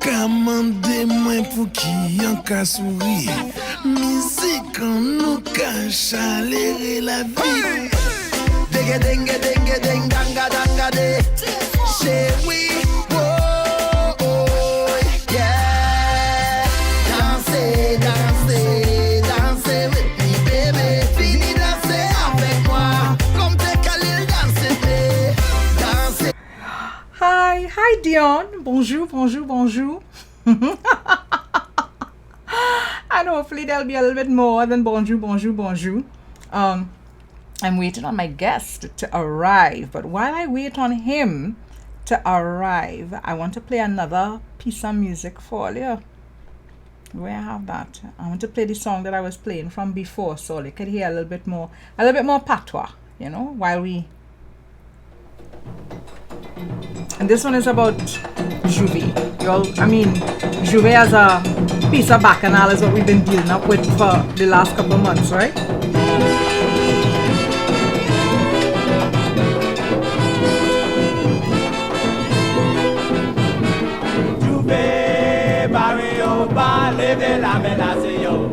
Kamande moi pour qui en ka sourire. Musique en nous ka chaler la vie. Denge denge denge denge danga danga de. Say we oh oh yeah. Danser danser danser with me baby. Fini danser avec moi. Comme tes Khalil danser danser. Hi Dion. Bonjour. And hopefully there'll be a little bit more than bonjour. I'm waiting on my guest to arrive, but while I wait on him to arrive, I want to play another piece of music for you. Where I have that, I want to play the song that I was playing from before, so you could hear a little bit more patois, while we. And this one is about Juve. Juve as a piece of bacchanal is what we've been dealing up with for the last couple of months, right?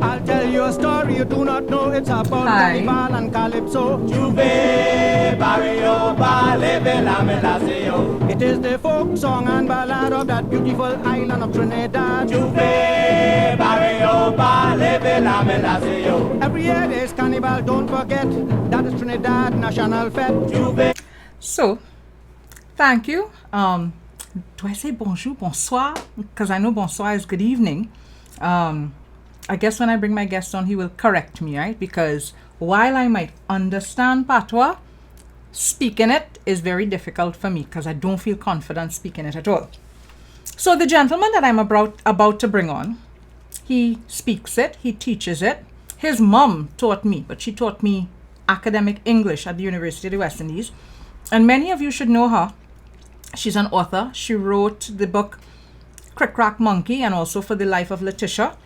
I'll tell you a story you do not know. It's about Carnival and Calypso. It is the folk song and ballad of that beautiful island of Trinidad. Every year there's Carnival, don't forget. That is Trinidad National Fete. So, thank you. Do I say bonjour, bonsoir? Because I know bonsoir is good evening. I guess when I bring my guest on, he will correct me, right? Because while I might understand patois, speaking it is very difficult for me because I don't feel confident speaking it at all. So the gentleman that I'm about to bring on, he speaks it, he teaches it. His mom taught me, but she taught me academic English at the University of the West Indies. And many of you should know her. She's an author. She wrote the book Crick Crack Monkey and also For the Life of Letitia.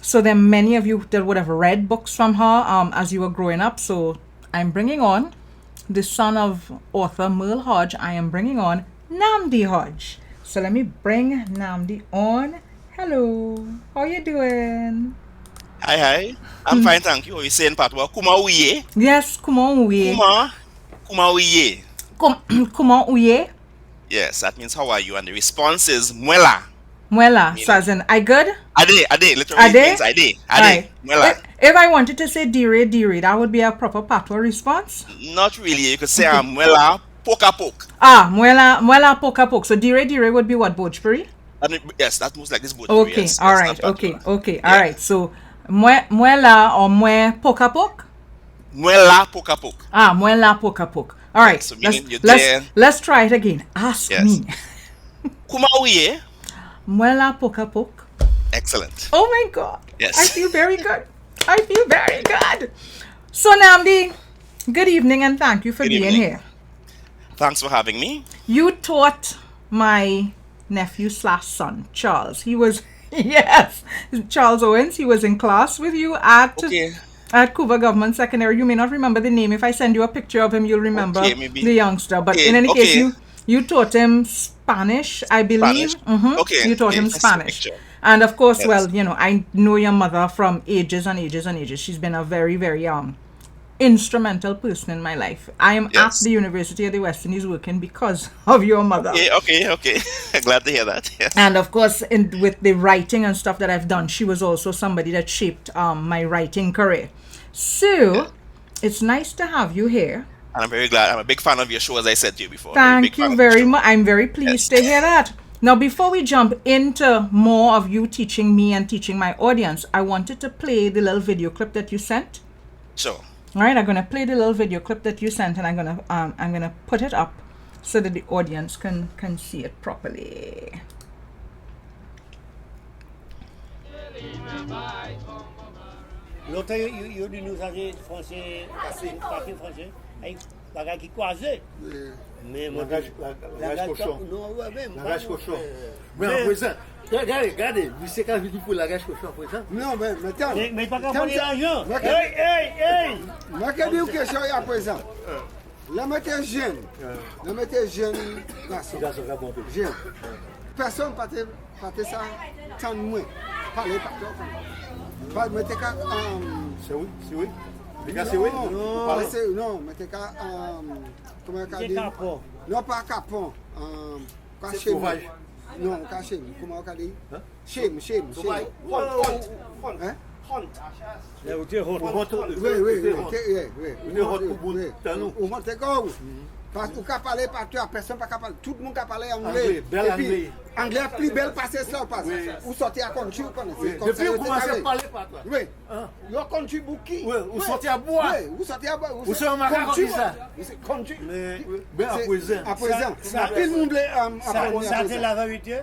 So there are many of you that would have read books from her as you were growing up. So I'm bringing on the son of author Merle Hodge. I am bringing on Nnamdi Hodge. So let me bring Nnamdi on. Hello. How you doing? Hi. I'm fine, thank you. Are you saying patois? Comment ouye? Yes, comment ouye? Comment ouye? Comment ouye? Yes, that means how are you? And the response is mwela. Mwela, so as in, I good? Ade, literally means ade. Right. Mwela. If I wanted to say dire, that would be a proper patois response? Not really. You could say mwela poka poke. Mwela poka poke. So dire would be what, Bhojpuri? Yes, that moves like this Bhojpuri. Okay, yes, all right, okay, all right. So mwela or mwe poka poke? Mwela poka poke. Mwela poka poke. All right, so let's try it again. Ask me. Kuma ouye? Mwela poka poke. Excellent. Oh my God. Yes. I feel very good. So Nnamdi, good evening and thank you for being here. Thanks for having me. You taught my nephew/son, Charles. He was, yes, Charles Owens. He was in class with you at Couva Government Secondary. You may not remember the name. If I send you a picture of him, you'll remember the youngster. But in any case, you taught him Spanish, I believe. Spanish. You taught him Spanish. And of course, well, I know your mother from ages and ages and ages. She's been a very, very instrumental person in my life. I am at the University of the West Indies working because of your mother. Okay. Glad to hear that. Yes. And of course, with the writing and stuff that I've done, she was also somebody that shaped my writing career. So, it's nice to have you here. And I'm very glad. I'm a big fan of your show, as I said to you before. Thank you very much. I'm very pleased to hear that. Now, before we jump into more of you teaching me and teaching my audience, I wanted to play the little video clip that you sent. Sure. All right, I'm gonna play the little video clip that you sent, and I'm gonna put it up so that the audience can see it properly. Longtemps, il y a nous avez français, parti français, avec bagage qui croisé. Mais langage cochon. Non, ouais, langage cochon. Mais en présent, regardez, vous savez quand je dis pour langage cochon en présent? Non, mais attends. Mais pas qu'à parler d'argent. Hey! Moi, quelle est la question à présent? Là, j'étais jeune. Là, j'étais jeune garçon. Jeune. Personne ne peut ça tant moins. Parler pas toi. Mais t'es qu'à. C'est oui. Non, mais t'es qu'à. Comment on dit? Non, pas capon. C'est sauvage. Non, caché. Comment on dit? Shame. Hein? Là où tu es Oui. On monte quoi? Parce qu'on peut parler par toi, personne ne peut parler. Tout le monde peut parler anglais. Anglais plus belle passer ça parce que vous sortez à country, vous connaissez. Depuis vous commencez à parler par toi. Oui. Vous country bouki. Oui, vous sortez à boire. Oui, vous sortez à boire. Vous sortez à macaron comme ça. Country. Mais à présent. À présent. Tout le monde apprend. Ça c'est la vérité.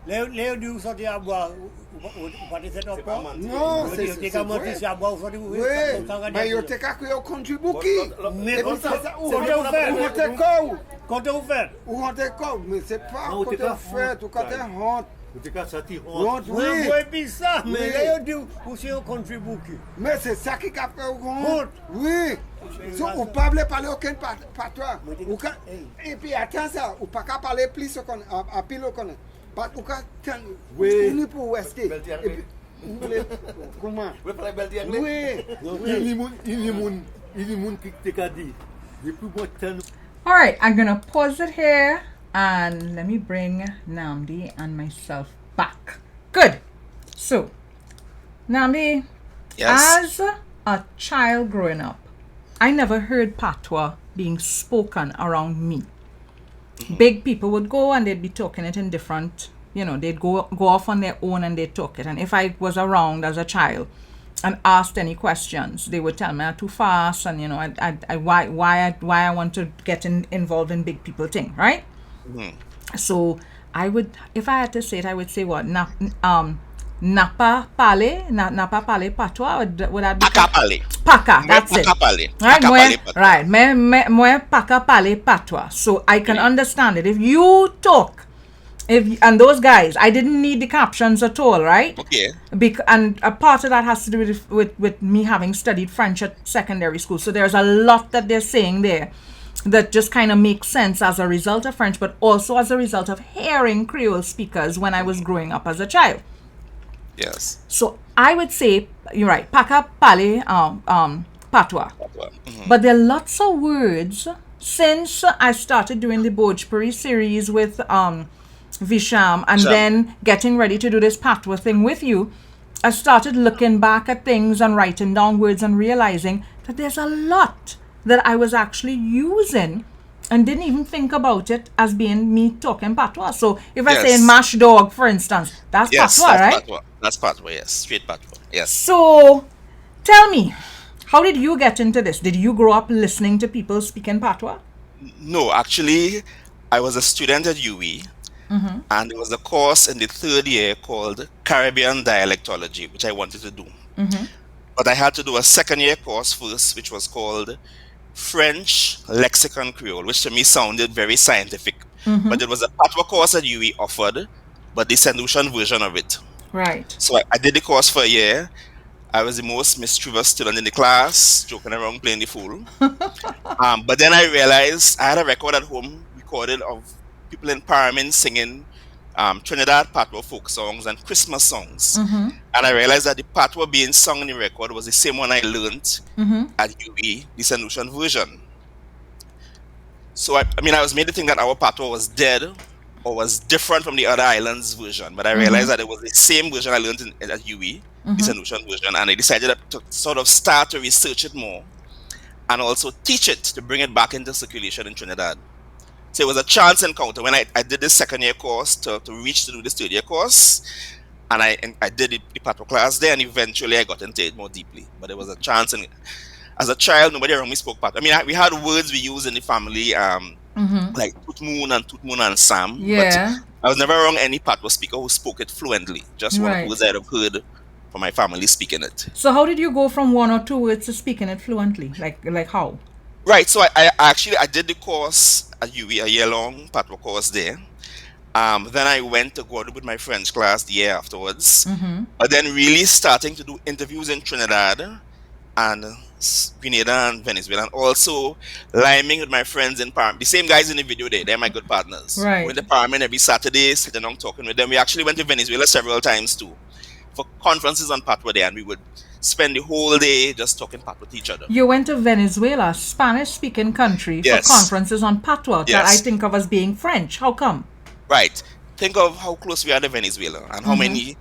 Les deux vous sortez à boire. Vous partez cette opération. Non, c'est c'est à boire. Oui, mais vous êtes qu'à country bouki. Mais vous montez quoi? Quand vous faites? Vous montez quoi? Mais c'est pas quand vous faites ou quand vous honte. Vous êtes qu'à sortir honte. Oui. Oui, ça. Mais les deux vous êtes au country bouki. Mais c'est ça qui a fait honte. Oui. Vous ne parlez pas aucun patois. Et puis attends ça, vous ne pouvez pas parler plus à pile au connaît. Vous pouvez pour rester. Comment? Vous parlez belle diable. Oui. Il y a des gens qui t'ont dit. Depuis moi, All right, I'm gonna pause it here and let me bring Nnamdi and myself back. Good. So, Nnamdi, Yes. as a child growing up, I never heard patois being spoken around me. Big people would go and they'd be talking it in different, they'd go off on their own and they'd talk it. And if I was around as a child and asked any questions, they would tell me I'm too fast and why I want to get involved in big people thing, right? So I would, if I had to say it, I would say what? Napa pale patois, would that be? Paka pale. Paka, that's it. Paka pale. Right, Paka pale patois. right. Moi paka pale patois. So I can understand it. If you talk, and those guys, I didn't need the captions at all, right? Okay. And a part of that has to do with me having studied French at secondary school. So there's a lot that they're saying there that just kind of makes sense as a result of French, but also as a result of hearing Creole speakers when I was growing up as a child. Yes. So I would say, you're right, paka pale patois. Mm-hmm. But there are lots of words since I started doing the Bhojpuri series with Visham and then getting ready to do this patois thing with you. I started looking back at things and writing down words and realizing that there's a lot that I was actually using and didn't even think about it as being me talking patois. So if I say mash dog, for instance, that's patois, right? Patois. That's patois, yes. Straight patois. Yes. So tell me, how did you get into this? Did you grow up listening to people speaking patois? No, actually, I was a student at UE, and there was a course in the third year called Caribbean Dialectology, which I wanted to do. But I had to do a second year course first, which was called French Lexicon Creole, which to me sounded very scientific. But it was a patois course that UE offered, but the St. Lucian version of it. Right. So I did the course for a year. I was the most mischievous student in the class, joking around, playing the fool. But then I realized I had a record at home recorded of people in Paramin singing Trinidad patois folk songs and Christmas songs. And I realized that the patois being sung in the record was the same one I learned at UE, the St. Lucian version. So I was made to think that our patois was dead or was different from the other islands' version, but I realized that it was the same version I learned at UE, the St. Lucian version, and I decided to sort of start to research it more and also teach it to bring it back into circulation in Trinidad. So it was a chance encounter when I did this second year course to reach to do this third year course, and I did the patois class there, and eventually I got into it more deeply. But it was a chance, and as a child, nobody around me spoke patois. We had words we used in the family, like Tut Moon and Sam. Yeah. But I was never around any patois speaker who spoke it fluently. Just one of the words I'd have heard from my family speaking it. So how did you go from one or two words to speaking it fluently? Like how? Right. So I did the course at UE, a year-long patois course there. Then I went to Guadeloupe with my French class the year afterwards. But then really starting to do interviews in Trinidad and Grenada and Venezuela, and also liming with my friends in Parliament. The same guys in the video there, they're my good partners. Right. We went to Parliament every Saturday, sitting down talking with them. We actually went to Venezuela several times too, for conferences on Patois there, and we would spend the whole day just talking Patois with each other. You went to Venezuela, Spanish-speaking country, Yes. for conferences on Patois that I Yes. think of as being French. How come? Right. Think of how close we are to Venezuela and how many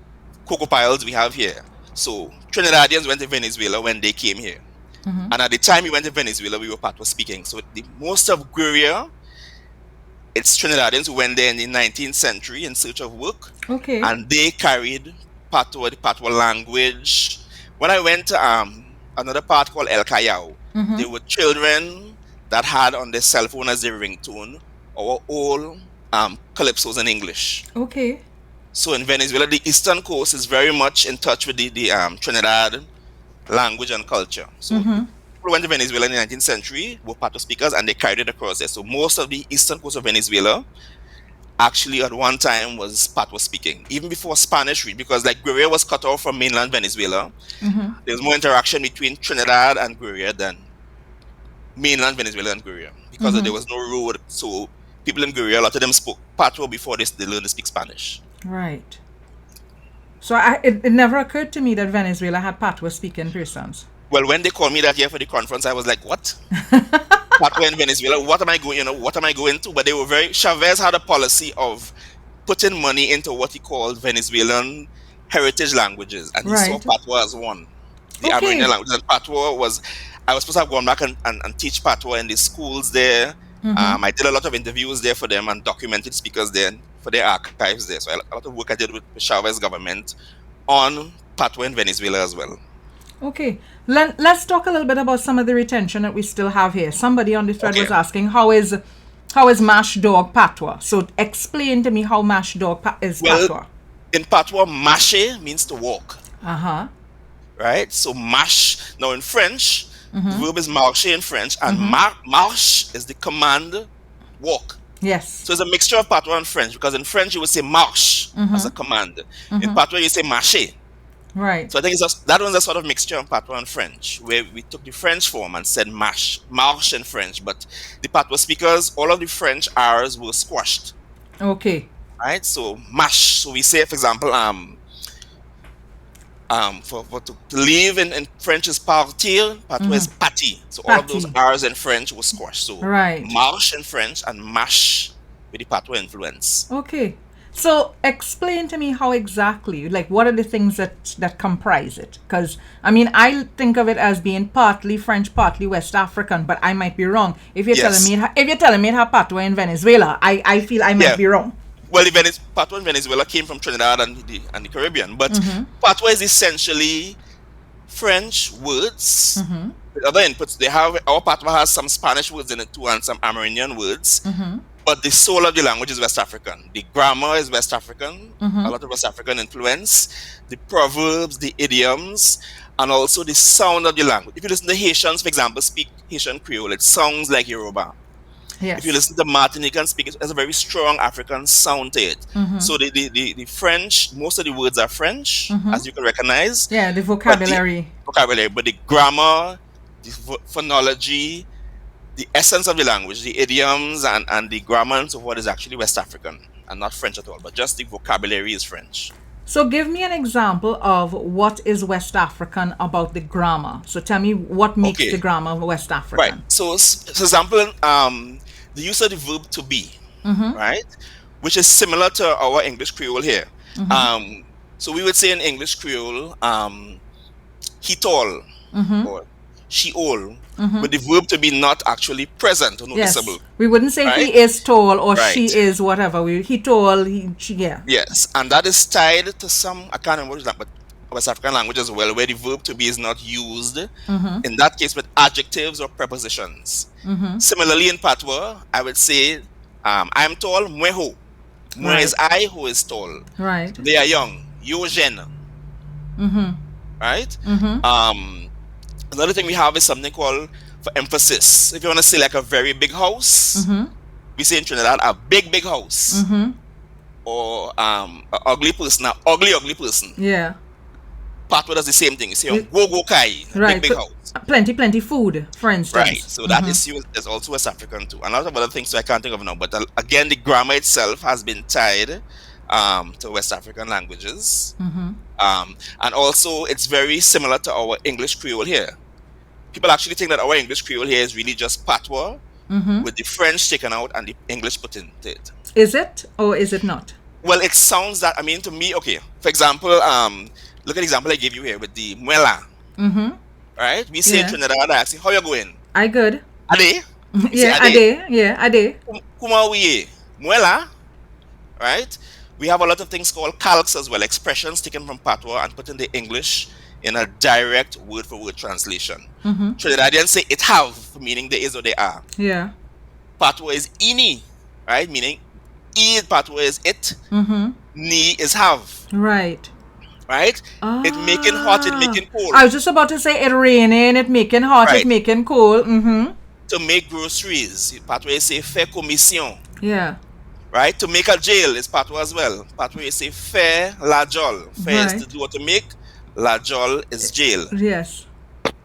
cocoa piles we have here. So Trinidadians went to Venezuela when they came here. And at the time we went to Venezuela, we were Patois speaking. So most of Guerrilla, it's Trinidadians who went there in the 19th century in search of work. Okay. And they carried Patois, the Patois language. When I went to another part called El Callao, there were children that had on their cell phone as their ringtone our old calypsos in English. Okay. So in Venezuela, the eastern coast is very much in touch with the Trinidad language and culture. So people who went to Venezuela in the 19th century were Patois speakers, and they carried it across there. So most of the eastern coast of Venezuela actually at one time was Patois speaking, even before Spanish reached, because like Guerrilla was cut off from mainland Venezuela. There was more interaction between Trinidad and Guerrilla than mainland Venezuela and Guerrilla, because there was no road. So people in Guerrilla, a lot of them spoke Patois before they learned to speak Spanish. Right. So it never occurred to me that Venezuela had Patois speaking persons. Well, when they called me that year for the conference, I was like, "What? Patois in Venezuela? What am I going? What am I going to?" But they were Chavez had a policy of putting money into what he called Venezuelan heritage languages, and he saw Patois as one, the Amerindian language. And Patois was, I was supposed to have gone back and teach Patois in the schools there. I did a lot of interviews there for them and documented speakers there for their archives there. So a lot of work I did with the Chavez government on Patois in Venezuela as well. Okay. Let's talk a little bit about some of the retention that we still have here. Somebody on the thread was asking, how is mash dog Patois? So explain to me how mash dog is Patois. In Patois, marcher means to walk. Right? So mash, now in French, the verb is marcher in French, and marche is the command walk. Yes. So it's a mixture of Patois and French, because in French you would say marche as a command. In Patois you say marcher. Right. So I think that one's a sort of mixture of Patois and French, where we took the French form and said marche in French, but the Patois speakers, all of the French R's were squashed. Okay. Right? So mash. So we say, for example, to leave in French is partir, Patois is parti. So all of those R's in French were squashed. So marche in French and mash with the Patois influence. Okay. So explain to me how exactly, like what are the things that comprise it? Because, I mean, I think of it as being partly French, partly West African, but I might be wrong. If you're telling me it had Patois in Venezuela, I feel I might be wrong. Well, Patois in Venezuela came from Trinidad and the Caribbean, but Patois is essentially French words with other inputs. Our Patois has some Spanish words in it too, and some Amerindian words. But the soul of the language is West African. The grammar is West African, a lot of West African influence. The proverbs, the idioms, and also the sound of the language. If you listen to Haitians, for example, speak Haitian Creole, it sounds like Yoruba. Yes. If you listen to Martinican speak, it has a very strong African sound to it. So the French, most of the words are French, as you can recognize. Yeah, the vocabulary. But the grammar, the phonology, the essence of the language, the idioms and the grammar and so forth is actually West African and not French at all, but just the vocabulary is French. So give me an example of what is West African about the grammar. So tell me what makes the grammar West African. Right. So for example, the use of the verb to be, right, which is similar to our English Creole here. So we would say in English Creole, he tall or she old, with the verb to be not actually present or noticeable. Yes. We wouldn't say he is tall or she is whatever. He tall, she. Yes, and that is tied to some, I can't remember that, but West African language as well, where the verb to be is not used, in that case with adjectives or prepositions. Similarly in Patois, I would say, I'm tall, moi ho. Moi is I, who is tall. Right. They are young, yo jeune. Right? Another thing we have is something called, for emphasis, if you want to say like a very big house, we say in Trinidad, a big house. Or an ugly person, an ugly person. Yeah. Patois does the same thing. You say go go kai, Right. big house. Plenty food, for instance. Right. So that is also West African too. And a lot of other things I can't think of now. But again, the grammar itself has been tied to West African languages. And also it's very similar to our English Creole here. People actually think that our English Creole here is really just Patois with the French taken out and the English put into it. Is it or is it not? Well, it sounds that, I mean, to me, okay. For example, look at the example I gave you here with the muela. Right? We say in Trinidad, I say, how you going? I good. Ade? Yeah, ade. Yeah, ade. Kuma we muela? Right? We have a lot of things called calques as well, expressions taken from Patois and put in the English in a direct word-for-word translation. Trinidadians say it have, meaning there is or they are. Yeah. Patois is ini, right? Meaning Patois is it, ni is have. Right. Right? It making hot, it making cold. I was just about to say it raining, it making hot, it making cold. To make groceries, Patois say faire commission. Yeah. Right? To make a jail is Patois as well. Patois say faire la jol. Faire is to do what to make. La jol is jail. Yes.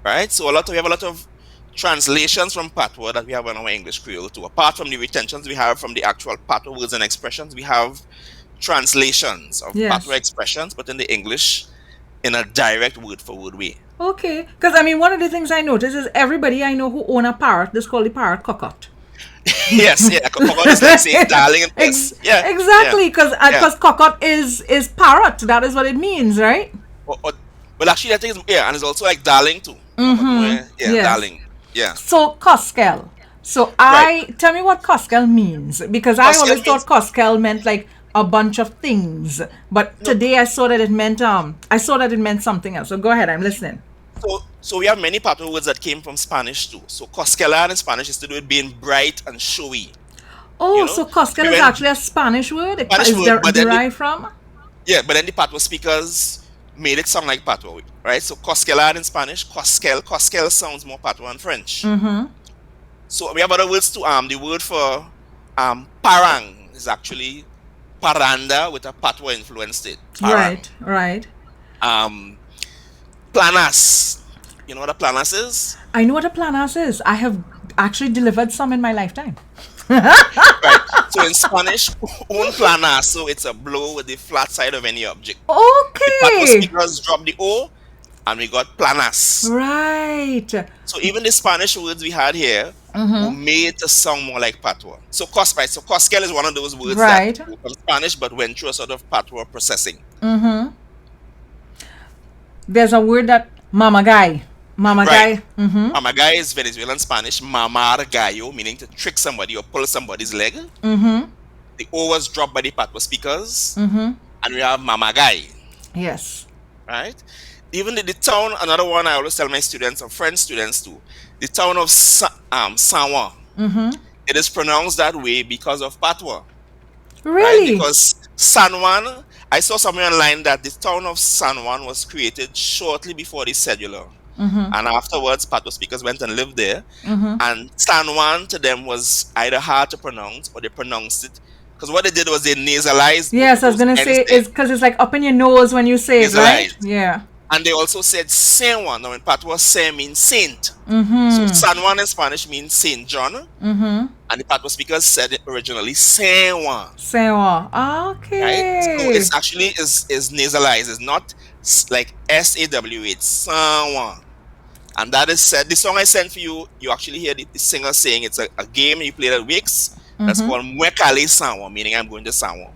Right? So we have a lot of translations from Patois that we have in our English Creole too. Apart from the retentions we have from the actual Patois words and expressions, we have translations of Patois expressions, but in the English in a direct word-for-word way. Okay. Because, I mean, one of the things I notice is everybody I know who own a parrot, they call the parrot cockot. Yes, yeah. Cockot is like saying darling and puss. Yeah. Exactly, because cockot is parrot. That is what it means, right? Well, actually, I think and it's also like darling too. Darling. Yeah. So, Koskel. So, tell me what Koskel means, because I always thought Koskel meant like a bunch of things, but today I saw that it meant something else. So, go ahead, I'm listening. So we have many Patois words that came from Spanish too. So Cosquelar in Spanish is to do with being bright and showy. Oh, so Cosquel is actually a Spanish word? Derived from? Yeah, but then the Patois speakers made it sound like Patois, right? So Cosquelar in Spanish, Cosquel sounds more Patois in French. So we have other words too. The word for parang is actually paranda with a Patois influence to it. Parang. Right. Planas. You know what a planas is? I know what a planas is. I have actually delivered some in my lifetime. Right. So in Spanish, un planazo, it's a blow with the flat side of any object. Okay. The Patois speakers drop the O, and we got planas. Right. So even the Spanish words we had here were made to sound more like Patois. So Cosquel is one of those words that came from Spanish but went through a sort of Patois processing. There's a word that mamagay. Mamagay is Venezuelan Spanish. Mamar gallo, meaning to trick somebody or pull somebody's leg. The O was dropped by the Patois speakers. And we have mamagay. Yes. Right? Even the town, another one I always tell my students and French students too, the town of San Juan. It is pronounced that way because of Patois. Really? Right? Because San Juan, I saw somewhere online that the town of San Juan was created shortly before the cedula. And afterwards, Patois speakers went and lived there. And San Juan to them was either hard to pronounce or they pronounced it. Because what they did was they nasalized. Yes, I was going to say, it's because it's like up in your nose when you say it, right? Yeah. And they also said Saint Juan. Now in Patois, Saint means saint. So San Juan in Spanish means Saint John. And the Patois speakers said it originally Saint Juan. Saint Juan. Okay. Right? So it's actually is nasalized. It's not like SAW. It's San Juan. And that is said. The song I sent for you, you actually hear the singer saying it's a game you play at Wicks. That's called Mwekale San Juan, meaning I'm going to San Juan.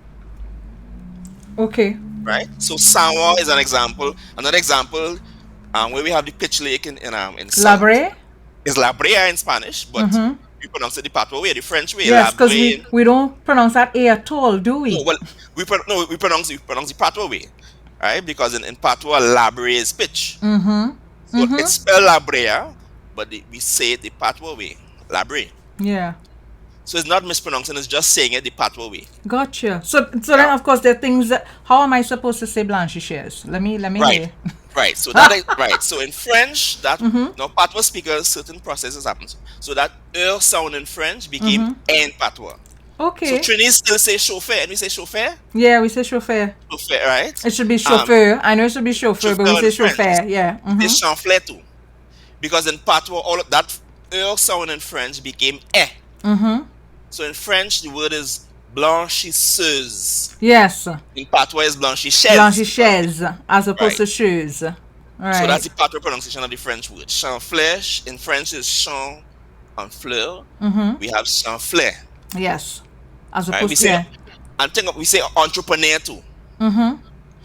Okay. Right? So San Juan is an example. Another example, where we have the pitch lake in Labre? Is La Brea in Spanish, but we pronounce it the Patois way, the French way. Yes, because we don't pronounce that A at all, do we? No, well, we pronounce the Patois way, right? Because in Patois, Labre is pitch. So it's spelled La Brea, but we say it the Patois way, Labre. Yeah. So it's not mispronouncing, it's just saying it the Patois way. Gotcha. So then, of course, there are things that... How am I supposed to say blanchisseuse? Let me hear. Right. So that is... Right. So in French, that... Now, Patois speakers, certain processes happen. So that sound in French became en Patois. Okay. So Trini still say chauffeur, and we say chauffeur. Yeah, we say chauffeur. Chauffeur, right? It should be chauffeur. I know it should be chauffeur, but we chauffeur say in French. chauffeur. Yeah. It's chanfler too. Because in patois, all of that sound in French became eh. So in French, the word is blanchisseuse. Yes. In patois, is blanchisseuse. Blanchisseuse as opposed to shoes. Right. So that's the patois pronunciation of the French word. Chanfler in French is champ and fleur. We have chanfler. Yes. As Right? opposed We to say, and think of, we say entrepreneur too.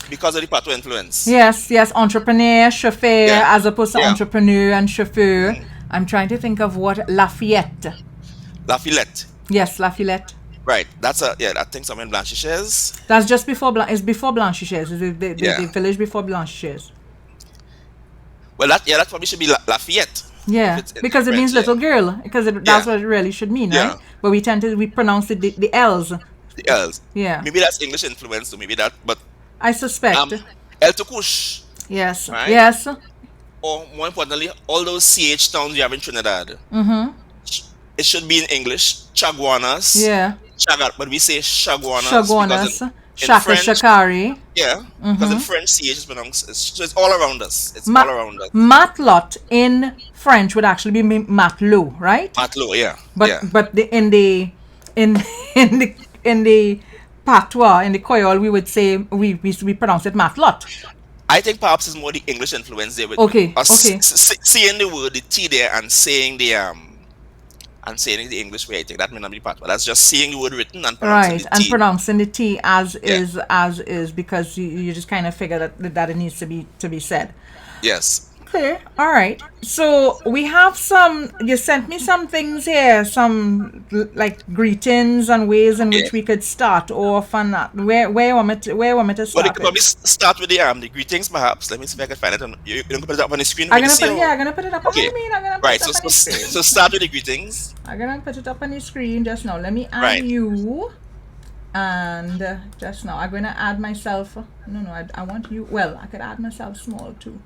Because of the patois influence. Yes, entrepreneur, chauffeur, Yeah. as opposed to Yeah. entrepreneur and chauffeur. I'm trying to think of what Lafayette. Lafayette. Yes, Lafayette. Right. That's I think something blanchisseuse. That's just before it's before Blanchisseuse. It's the Yeah. village before Blanchisseuse. Well, that probably should be Lafayette. Yeah, If it's in because it French, means yeah. little girl. Because that's what it really should mean, Yeah. right? But we pronounce it the L's. The L's. Yeah. Maybe that's English influence, so maybe that. But I suspect. El to couche, Yes. Right? Yes. or more importantly, all those CH towns you have in Trinidad. It should be in English. Chaguanas. Yeah. But we say Chaguanas. Shagonas. In Shaka French, Shakari. yeah, because in French CH is pronounced. So it's all around us. It's all around us. Matlot in French would actually be matlot, right? Matlo, yeah. But yeah. in the patois, in the Kweyol, we would say we pronounce it matlot. I think perhaps it's more the English influence there with Okay, us okay. seeing the word, the T there, and saying it the English way. I think that may not be patois. That's just seeing the word written and pronouncing Right, the and T. pronouncing the T as is because you just kind of figure that it needs to be said. Yes. Okay, all right. So we have you sent me some things here, some like greetings and ways in which we could start off and that. Where you want me to Well, you start? could probably start with the greetings, perhaps. Let me see if I can find it. You're going to put it up on the screen. I'm for me gonna to put see, it, or- I'm gonna put it up. Okay. I'm gonna put Right. it up on the screen. So start with the greetings. I'm gonna put it up on the screen just now. Let me add Right. you, and just now I'm gonna add myself. No, I want you. Well, I could add myself small too.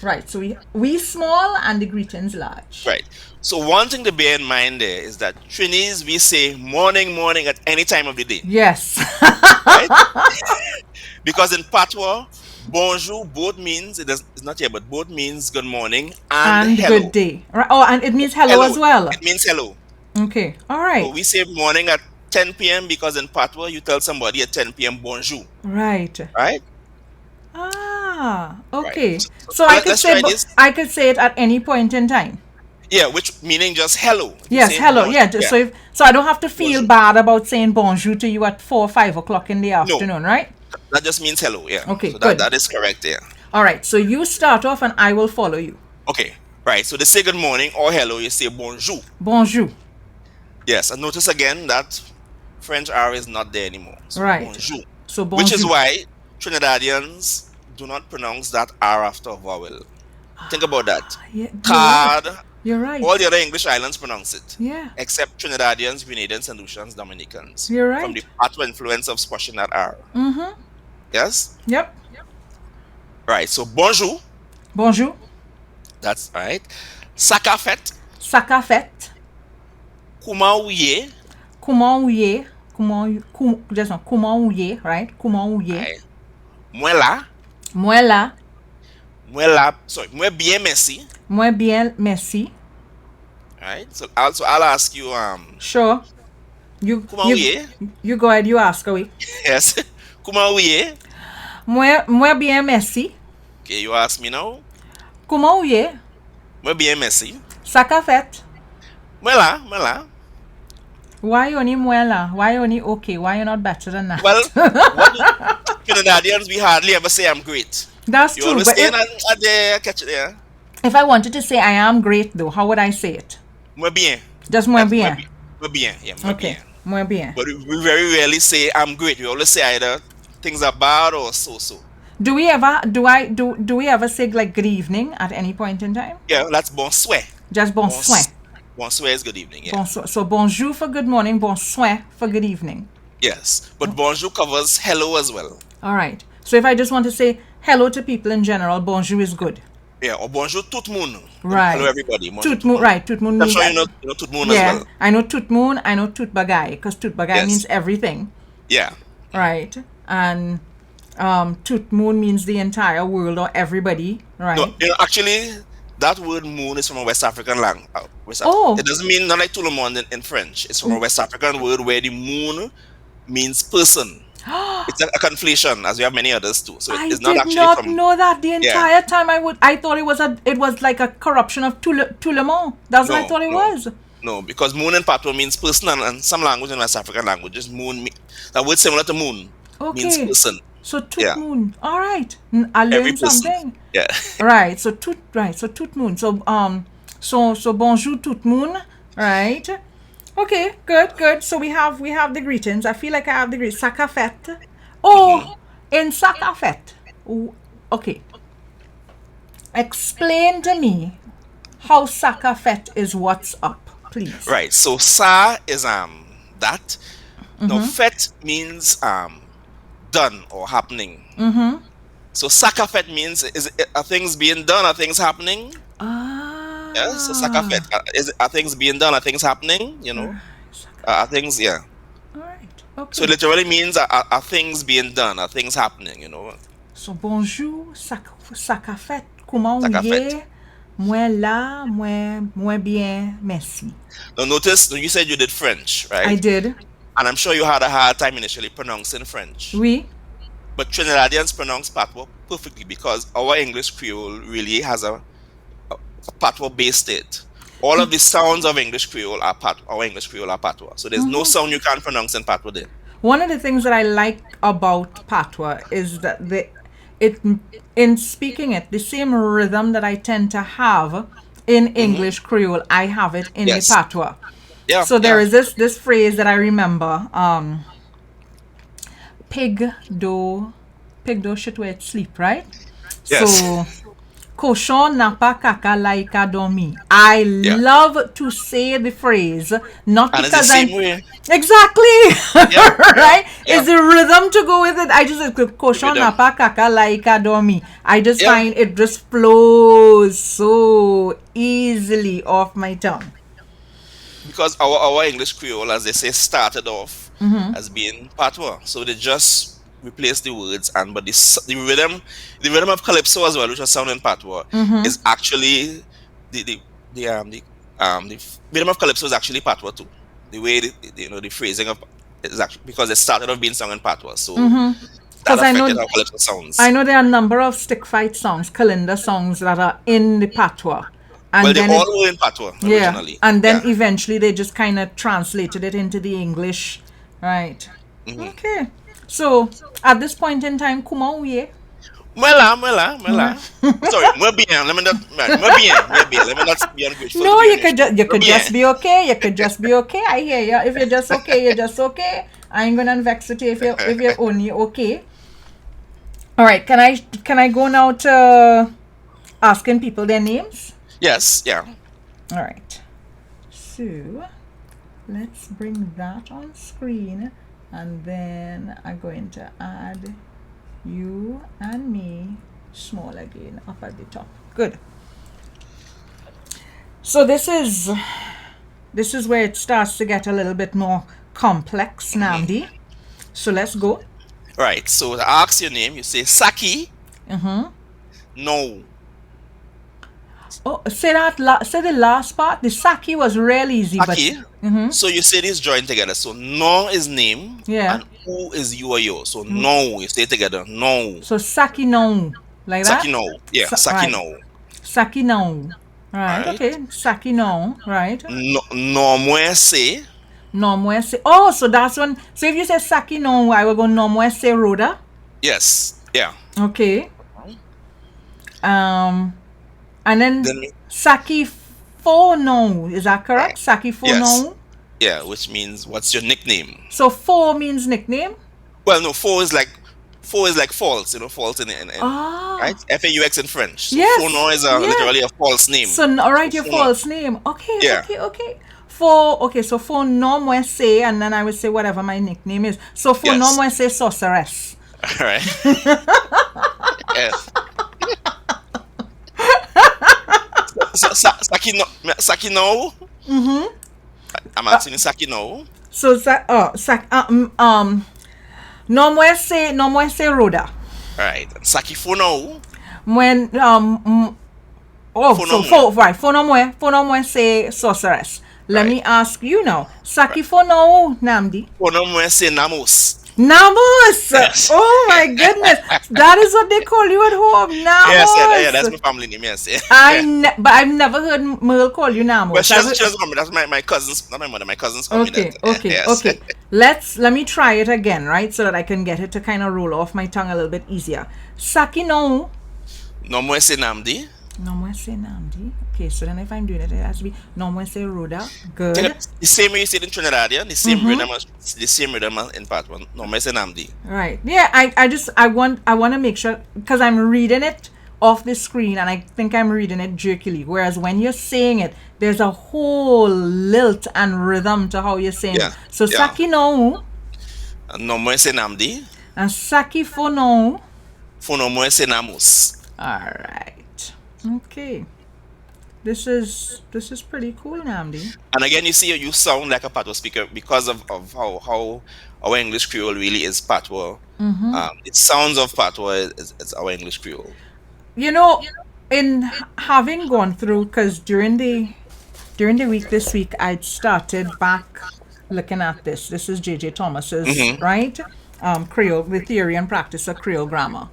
Right. So we small and the greetings large. Right. So one thing to bear in mind there is that Trinis we say morning at any time of the day. Yes. Right? Because in patois, bonjour both means it's not here, but both means good morning and hello. good day. Right. Oh, and it means hello as well. It means hello. Okay. All right. So we say morning at 10 p.m. because in patois you tell somebody at 10 p.m. bonjour. Right. Right? Ah. Okay. Right. So I could Let's say try this. I could say it at any point in time. Yeah, which meaning just hello. You Yes, say hello. bonjour. Yeah. So I don't have to feel Bonjour. bad about saying bonjour to you at 4 or 5 o'clock in the afternoon, right? That just means hello, yeah. Okay, so good. that is correct, yeah. All right. So you start off and I will follow you. Okay, right. So they say good morning or hello, you say bonjour. Bonjour. Yes, and notice again that French R is not there anymore. So Right. bonjour. So bonjour. Which is why Trinidadians do not pronounce that R after a vowel. Think about that. Yeah, Card, you're right. all the other English islands pronounce it. Yeah. Except Trinidadians, Grenadians, St. Lucians, Dominicans. You're right. From the patois influence of squashing that R. Mm-hmm. Yes? Yep. Right, so bonjour. Bonjour. That's right. Sakafet. Sakafet. Comment vous y Comment vous y est? Comment vous y est, right? Comment vous y est? Right. Moi là. Moi là. Sorry. Moi bien merci. Moi bien, merci. Right. So I'll ask you Sure. Comment vous y You go ahead, you ask away. Yes. Comment vous y Moi bien, merci. Okay, you ask me now. Comment vous y est? Moi bien merci. Sakafet. Moi là. Why only moi là? Why only okay? Why you not better than that? Well, Trinidadians we hardly ever say I'm great. That's You true. always But say if, at the catch it there. if I wanted to say I am great though, how would I say it? Moi bien. Just moi That's bien. Moi bien. Yeah, moi Okay. bien. Moi bien. But we very rarely say I'm great. We always say either things are bad or so. Do we ever say like good evening at any point in time? Yeah, that's bonsoir. Just bonsoir. Bonsoir is good evening, yeah. Bonsoir. So bonjour for good morning, bonsoir for good evening. Yes. But bonjour covers hello as well. All right. So if I just want to say hello to people in general, bonjour is good. Yeah, or bonjour tout monde. Right. Hello everybody. Bonjour Tout moon, right? Tout moon I'm means sure you know tout monde as yeah. well. I know tout moon. I know tout bagay because tout bagay Yes. means everything, Yeah. right? And tout moon means the entire world or everybody, right? No, actually, that word moon is from a West African language. Oh. It doesn't mean not like tout le monde in French. It's from a West African word where the moon means person. It's a conflation, as we have many others too. So I it's not did actually not from. know that the entire time. I thought it was like a corruption of tout le monde. That's what I thought it was. No, because moon in Patois means person, and some language in West African languages, that word similar to moon means Okay. person. So tout Yeah. moon. All right. I Every learned person. something. Yeah. Right. So tout moon. So bonjour tout moon. Right. Okay. Good. So we have the greetings. I feel like I have the greetings. Sakafet. Oh, in Sakafet. Okay. Explain to me how Sakafet is what's up, please. Right. So sa is that. Now fet means done or happening. So sakafet means are things being done? Are things happening? Ah. Yes. So sakafet are things being done? Are things happening? Are things All right. Okay. So it literally means are things being done? Are things happening? So bonjour, Sakafet. Comment vous Sakafet. allez? Moi là, moi bien, merci. Now notice, you said you did French, right? I did. And I'm sure you had a hard time initially pronouncing French. Oui. But Trinidadians pronounce Patois perfectly because our English Creole really has a Patois based state. All of the sounds of English Creole are our English Creole are Patois. So there's no sound you can't pronounce in Patois there. One of the things that I like about Patois is that in speaking it, the same rhythm that I tend to have in English Creole, I have it in the Patois. Yeah. So there is this phrase that I remember. Pig do shit where it sleep, right? Yes. So cochon n'a pas caca like a dormi. I love to say the phrase, not And because it's the same way. Exactly. Yeah. Right? Yeah. It's the rhythm to go with it. I just cochon n'a pas caca like a dormi. I just find it just flows so easily off my tongue. Because our English Creole, as they say, started off as being Patois. So they just replaced the words, but the rhythm of calypso as well, which was sound in Patois, is actually the rhythm of calypso is actually Patois too. The way the phrasing of is actually because it started off being sung in Patois. So that affected how calypso sounds. I know there are a number of stick fight songs, calendar songs that are in the Patois. And they all were in Patois originally. And then eventually they just kind of translated it into the English. Right. Okay. So, at this point in time, comment vous êtes? Sorry, moi bien. Let me not be ungrateful. No, you could just be okay. You could just be okay. I hear you. If you're just okay, you're just okay. I ain't gonna vex with you if you're only okay. All right. Can I go now to asking people their names? Yes, yeah. All right. So, let's bring that on screen, and then I'm going to add you and me small again up at the top. Good. So this is where it starts to get a little bit more complex, Nnamdi. So let's go. Right. So to ask your name, you say Saki. No. Oh, say the last part. The Saki was real easy. Saki. So you say these join together. So no is name. Yeah. And who is you or yo. So no, you say it together. No. So Saki no. Like that? Saki no. Yeah, Saki no. Saki no. Right, okay. Saki no. Right. No more say. No more say. Oh, so that's one. So if you say Saki no, I will go no more say Rhoda. Yes. Yeah. Okay. And then Saki fo no. Is that correct? Saki fo no. Yeah, which means what's your nickname? So fo means nickname? Well, no, fo is like false, false in right? F-A-U-X in French. So yes. Fo no is literally a false name. So alright, your false name. Okay, yeah. Okay. So for no more say, and then I would say whatever my nickname is. So for no more say sorceress. Alright. Yes. Saki now. I'm asking you Saki now. So no more say Rhoda. Right. Saki for now. When for no more say sorceress. Let me ask you now. Saki for no Nnamdi. For now say Namos. Namos! Yes. Oh my goodness. That is what they call you at home. Namos. Yes, yeah, that's my family name, yes. But I've never heard Merle call you Namos. But she doesn't call me. That's my cousins, not my mother. My cousins call me that. Okay. Let me try it again, right? So that I can get it to kind of roll off my tongue a little bit easier. Saki no. No more say Nnamdi. No more say Nnamdi. Okay, so then if I'm doing it, it has to be no more say Rhoda. Good. The same way you say it in Trinidad, yeah? The same rhythm in part one. No more say Nnamdi. Right. Yeah, I want to make sure, because I'm reading it off the screen and I think I'm reading it jerkily. Whereas when you're saying it, there's a whole lilt and rhythm to how you're saying it. So Saki no. No more say Nnamdi. And Saki for no. For no more say Namos. Alright. Okay. This is pretty cool, Nnamdi. And again, you see, you sound like a Patois speaker because of how our English Creole really is Patois. It sounds of Patois is our English Creole. You know, in having gone through, because during the week this week, I'd started back looking at this. This is J.J. Thomas's, right? Creole, the theory and practice of Creole grammar.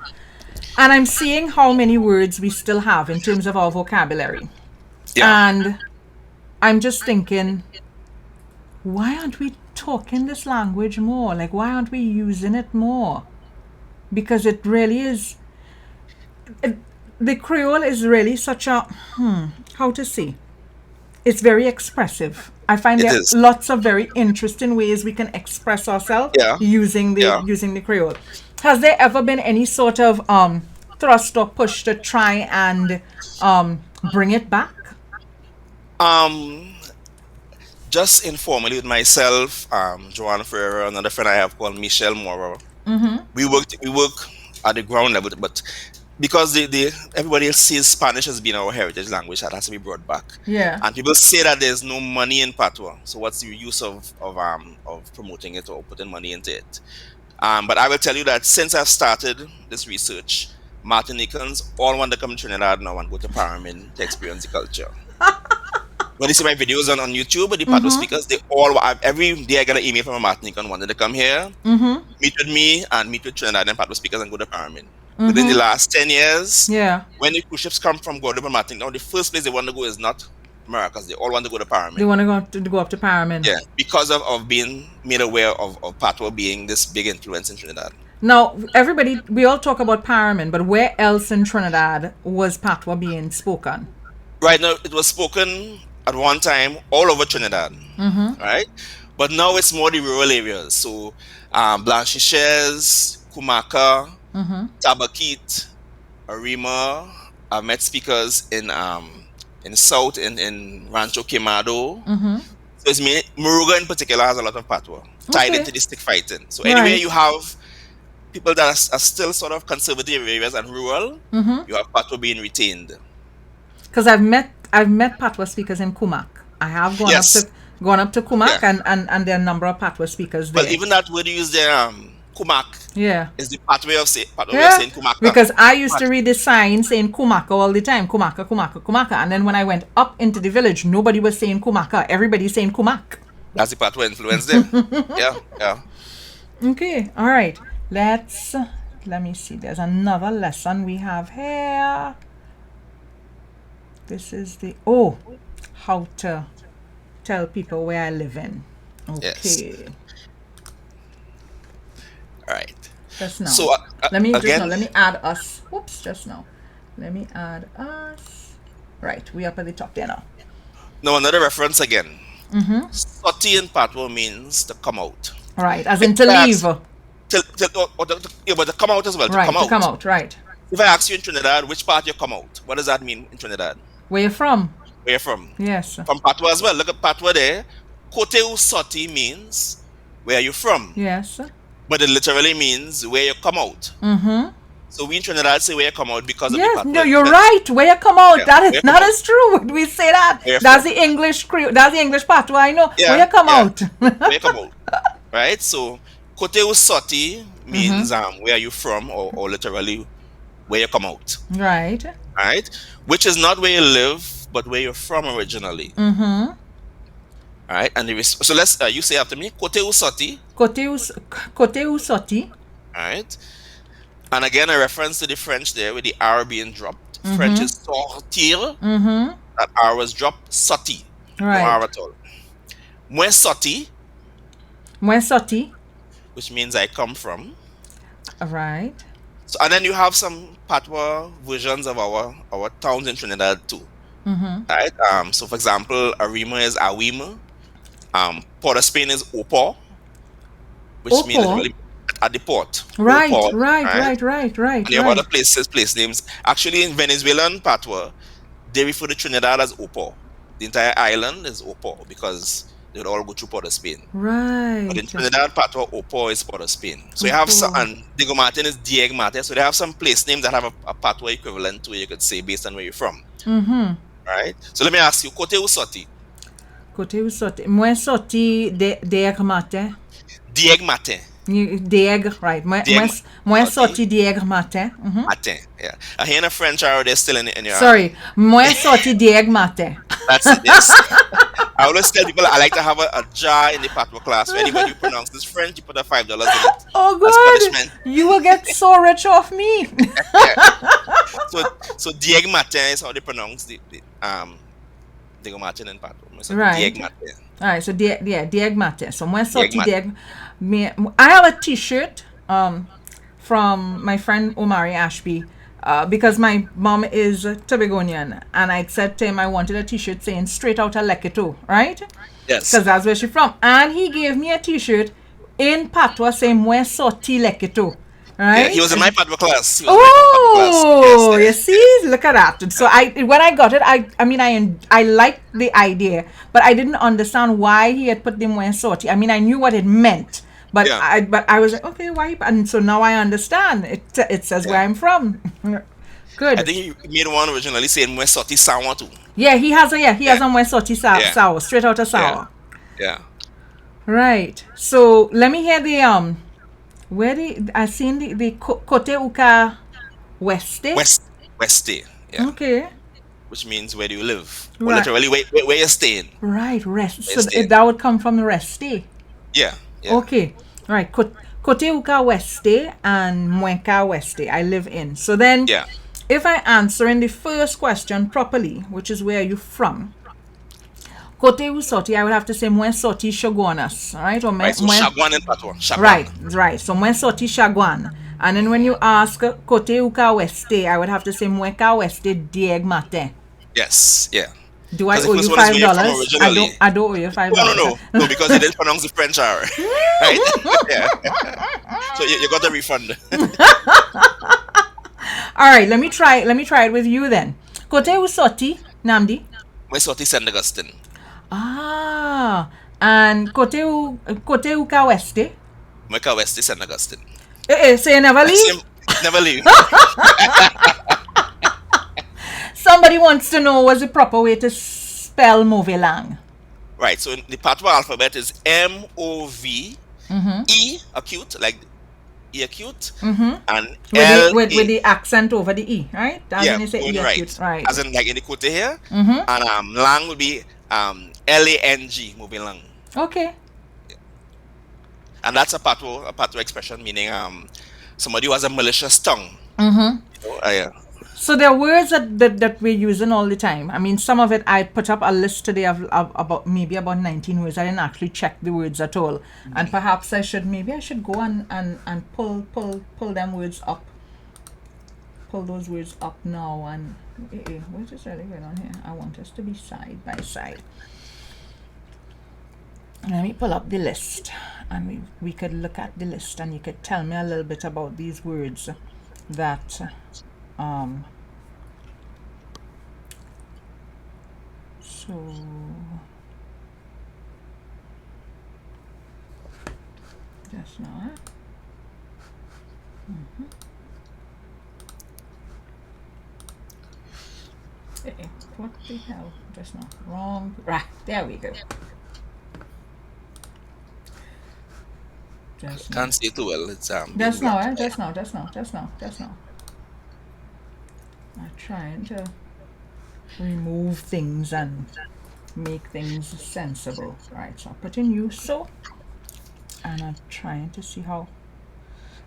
And I'm seeing how many words we still have in terms of our vocabulary. Yeah. And I'm just thinking, why aren't we talking this language more? Like, why aren't we using it more? Because it really is, the Creole is really such a, how to say? It's very expressive. I find there are lots of very interesting ways we can express ourselves using the Creole. Has there ever been any sort of thrust or push to try and bring it back? Just informally with myself, Joanne Ferrer, another friend I have called Michelle Morrow. We work at the ground level, but because everybody else sees Spanish as being our heritage language, that has to be brought back. Yeah. And people say that there's no money in Patois. So what's the use of promoting it or putting money into it? But I will tell you that since I've started this research, Martinicans all want to come to Trinidad now and go to Paramin to experience the culture. When you see my videos on YouTube, the Patois speakers, they all, every day I get an email from a Martinican wanting to come here, meet with me and meet with Trinidad and Patois speakers and go to Paramin. Within the last 10 years, when the cruise ships come from Guadeloupe and Martinique, now the first place they want to go is not Americas. They all want to go to Paramin. They want to go up to Paramin. Yeah, because of being made aware of Patois being this big influence in Trinidad. Now, we all talk about Paramin, but where else in Trinidad was Patois being spoken? Right now, it was spoken at one time all over Trinidad, right? But now it's more the rural areas. So, Blanchisseuse, Kumaka, Tabakit, Arima. I've met speakers in South, in Rancho Quemado. So it's Muruga in particular has a lot of Patois tied into the stick fighting. So anywhere you have people that are still sort of conservative areas and rural, you have Patois being retained. Because I've met Patois speakers in Kumak. I have gone up to Kumak and there are a number of Patois speakers there. But even that word you use there, Kumak, is the Patois of saying Kumaka. Because I used to read the sign saying Kumaka all the time, Kumaka, Kumaka, Kumaka. And then when I went up into the village, nobody was saying Kumaka. Everybody's saying Kumak. That's the Patois influence there. Yeah. Okay, all right. Let me see. There's another lesson we have here. This is how to tell people where I live in. Okay. Yes. All right. Just now. So let me add us. Whoops, just now. Let me add us. Right, we up at the top there now. Now another reference again. Soti in Patois means to come out. Right, as in to leave. But to come out as well. Right, to come out, right. If I ask you in Trinidad, which part you come out? What does that mean in Trinidad? Where you from? Where you from? Yes. From Patois as well. Look at Patois there. Kote u Soti means where you from. Yes. But it literally means where you come out. So we in Trinidad say where you come out because of the Yes, patois. no, you're right. Where you come out, Yeah, that where is you come that out. is true. We say that. Where you That's from. the English that's the English patois. I know. Where Yeah, you come yeah. out. Where you come out. Right? So Kote Usoti Mm-hmm. means where you from, or literally where you come out. Right. Right? Which is not where you live, but where you're from originally. Mm-hmm. Right? And so let's you say after me, Kote Usoti. Kote usoti. Right? And again, a reference to the French there with the R being dropped. French Mm-hmm. is sortir. Mm-hmm. That R was dropped. Soti. No R Right. at all. Mwen soti, Mwen soti. which means I come from. Right. So, and then you have some patois versions of our towns in Trinidad too. Mm-hmm. Right? So for example, Arima is Awima. Port of Spain is Opo, which means Opo. literally at the port. Right. Opo, Right. right? Right. Right. Right. And you have other Right. places, place names. Actually, in Venezuelan patois, they refer to Trinidad as Opo. The entire island is Opo because they would all go through Port of Spain. But in Right. Trinidad, Patois, Opo is Port of Spain. So you have some, Opo. and Diego Martin is Diego Martin. So they have some place names that have a Patois equivalent to it, you could say, based on where you're from. Mm-hmm. Right? So let me ask you, Kote Usoti. Kote usoti. Mwen soti deg matin. Diego Martin. Deg. Right. Mwen soti deg matin. Mm-hmm. Martin. Yeah. I hear in a French are they still in your Sorry. Mwen soti deg matin. That's it, yes. I always tell people I like to have a jar in the patois class where anybody who pronounces French, you put a $5 in it. Oh, As good. punishment. You will get so rich off me. So Diego Martin is how they pronounce the Diego Martin in patois. So Right. Diego Martin. All right. So deg matin. So mwen soti Dieg deg. I have a T-shirt from my friend Omari Ashby. Because my mom is Tobagonian, and I said to him I wanted a T-shirt saying "Straight Outta Leketo," right? Yes. Because that's where she's from, and he gave me a T-shirt in patois saying "Mwen sorti Leketo," right? Yeah, he was in my patois class. Oh, Yes. you see, look at that. So when I got it, I liked the idea, but I didn't understand why he had put the "Mwen sorti." I mean, I knew what it meant. But Yeah. I was like, okay, why? And so now I understand. It says where I'm from. Good. I think he made one originally saying Mwen Soti Sawa too. Yeah, he has a Mwen soti Yeah. sour, straight out of sour. Yeah. Right. So let me hear the I seen the Kote Uka Weste. Weste. Yeah. Okay. Which means where do you live? Or Right. literally where you're staying. Right. Rest. So Weste. that would come from Reste. Yeah. Yeah. Okay. Right. Kote Uka Weste and Mwenka Weste. I live in. So then, Yeah. if I answer in the first question properly, which is where are you from? Kote Usoti, I would have to say Mwen Soti Shagwanas. Alright? Right. So Shagwan in patois. Shagwan. Right. So Mwen Soti Shagwan. And then when you ask Kote Uka Weste, I would have to say Mwenka Weste Dieg Matin. Yes. Yeah. Do I 'Cause the owe you first one is where you're from $5? originally. I don't owe you $5. No, because they didn't pronounce the French R. Right? Yeah. So you got the refund. Alright, let me try it with you then. Kote Usoti, Nnamdi. Mwen Soti St. Augustine. Ah, and Kote Uka Weste. Mwenka Weste St. Augustine. So you never leave? Never leave. Somebody wants to know what's the proper way to spell Movelang. Right. So the patois alphabet is MOV E acute, like E acute, and L With the accent over the E, right? That's when you say going E right. acute. Right. As in like in the Kote here, and lang would be LANG, moving lang, Okay. and that's a patois expression meaning somebody who has a malicious tongue. Yeah. So there are words that we're using all the time. I mean, some of it, I put up a list today of about 19 words. I didn't actually check the words at all. And perhaps I should go and pull them words up. Pull those words up now. And what is really going on here? I want us to be side by side. Let me pull up the list. And we could look at the list and you could tell me a little bit about these words that... So just now. What the hell? Just now. Wrong. Right. There we go. Just now. Can't see it too well. It's Just now, eh? Just now. I'm trying to remove things and make things sensible. Right, so I'm putting you so, and I'm trying to see how.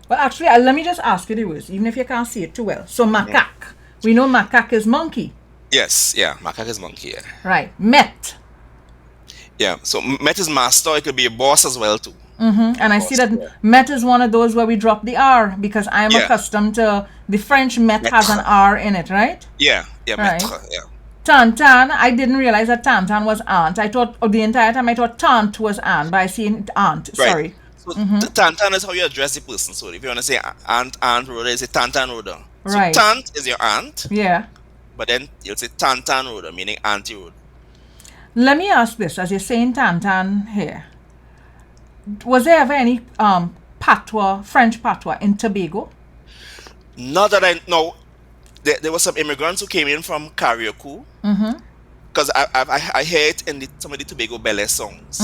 Well, actually, let me just ask you the words, even if you can't see it too well. So, macaque. We know macaque is monkey. Yes, yeah. Macaque is monkey, yeah. Right. Met. Yeah, so met is master. It could be a boss as well, too. And I see that met is one of those where we drop the R because I'm accustomed to the French met has an R in it, right? Yeah, Right. maître, yeah. Tantan, I didn't realize that Tantan was aunt. I thought the entire time I thought Tant was aunt, but I see aunt. Right. Sorry. So Tantan is how you address the person. So if you want to say Aunt Rhoda, you say Tantan Rhoda. So Right. Tant is your aunt, Yeah. but then you'll say Tantan Rhoda, meaning Auntie Rhoda. Let me ask this, as you're saying Tantan here. Was there ever any patois, French patois in Tobago? Not that I know. There were some immigrants who came in from Carriacou. Because I hear it in some of the Tobago Belay songs.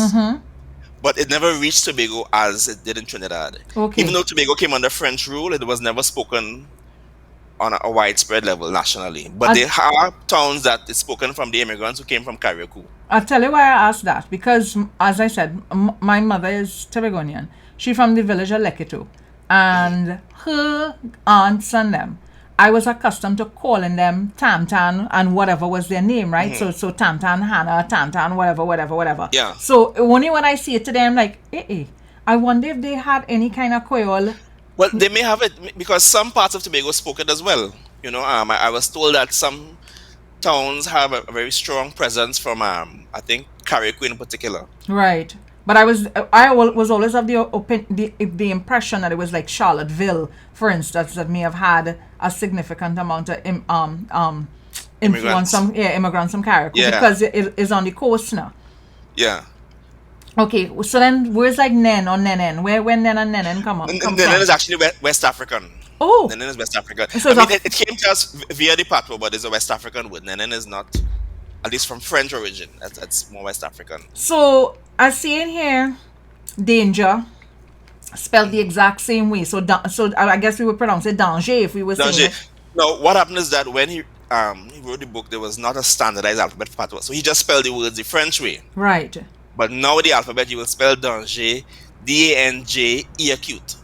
But it never reached Tobago as it did in Trinidad. Okay. Even though Tobago came under French rule, it was never spoken on a widespread level nationally. But there are towns that is spoken from the immigrants who came from Carriacou. I'll tell you why I asked that. Because, as I said, my mother is Tobagonian. She's from the village of Lekito. And her aunts and them, I was accustomed to calling them Tantan and whatever was their name, right? So Tantan Hannah, Tantan, whatever. Yeah. So only when I see it today, I'm like, I wonder if they had any kind of Kweyol. Well, they may have it because some parts of Tobago spoke it as well. You know, I was told that some towns have a very strong presence from, I think, Carriacou in particular. Right. But I was always of the impression that it was like Charlottesville, for instance, that may have had a significant amount of influence from immigrants from Carriacou because it is on the coast now. Yeah. Okay, so then where's like Nen or Nenen? Where Nen and Nenen come from? Nenen is actually West African. Oh. Nenen is West African. So I mean, it came to us via the Patois, but it's a West African word. Nenen is not, at least from French origin. That's more West African. So I see in here, danger, spelled the exact same way. So I guess we would pronounce it danger if we were saying it. No, what happened is that when he wrote the book, there was not a standardized alphabet for Patois. So he just spelled the words the French way. Right. But now with the alphabet, you will spell danger, D-A-N-J-E acute.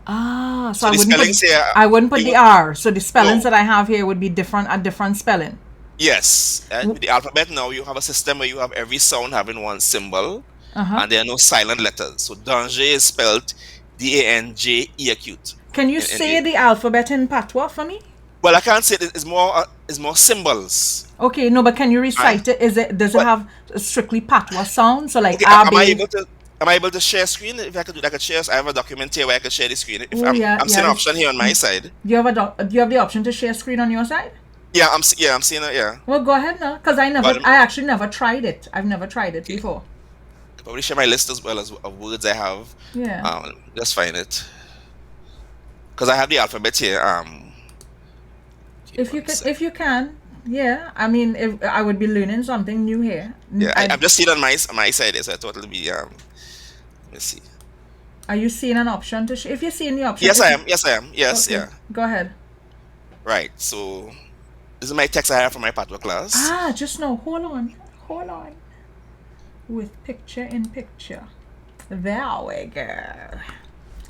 Ah, so I wouldn't put the R. So the spellings that I have here would be different at different spelling. Yes. With the alphabet now, you have a system where you have every sound having one symbol, and there are no silent letters. So danger is spelled D-A-N-J-E acute. Can you say the alphabet in Patois for me? Well, I can't say it. It's more symbols. Okay, no, but can you recite it? Does it have strictly Patois sound? So like am I able to share screen? If I could do that, I could share. I have a document here where I can share the screen. I'm seeing an option here on my side. Do you have the option to share screen on your side? Yeah, I'm seeing it. Yeah. Well, go ahead now, because I actually never tried it. I've never tried it before. I could probably share my list as well as of words I have. Yeah. Just find it. Because I have the alphabet here. If you can, yeah. I mean, if I would be learning something new here. Yeah, I'm just seeing on my side, so I thought it'll be let me see. Are you seeing an option to if you're seeing the option? Yes, I am. Yes, okay. yeah. Go ahead. Right. So this is my text I have from my Patois class. Just now. Hold on. With picture in picture. There we go.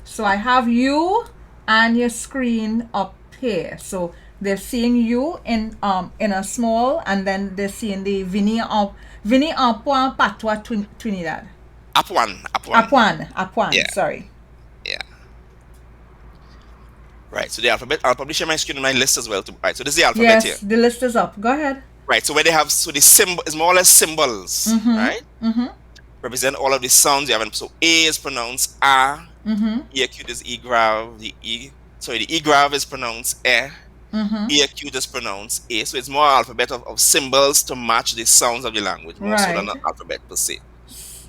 So I have you and your screen up here. So they're seeing you in a small, and then they're seeing the Vini en point Patois Trinidad. Apuan. Yeah. Sorry. Yeah. Right. So the alphabet. I'll probably share my screen and my list as well. Right. So this is the alphabet here. Yes, the list is up. Go ahead. Right. So where they have the symbol is more or less symbols, right? Represent all of the sounds you have. So A is pronounced A. E acute is E grave. The E grave is pronounced E. E acute is pronounced A. So it's more alphabet of symbols to match the sounds of the language, more so than an alphabet per se.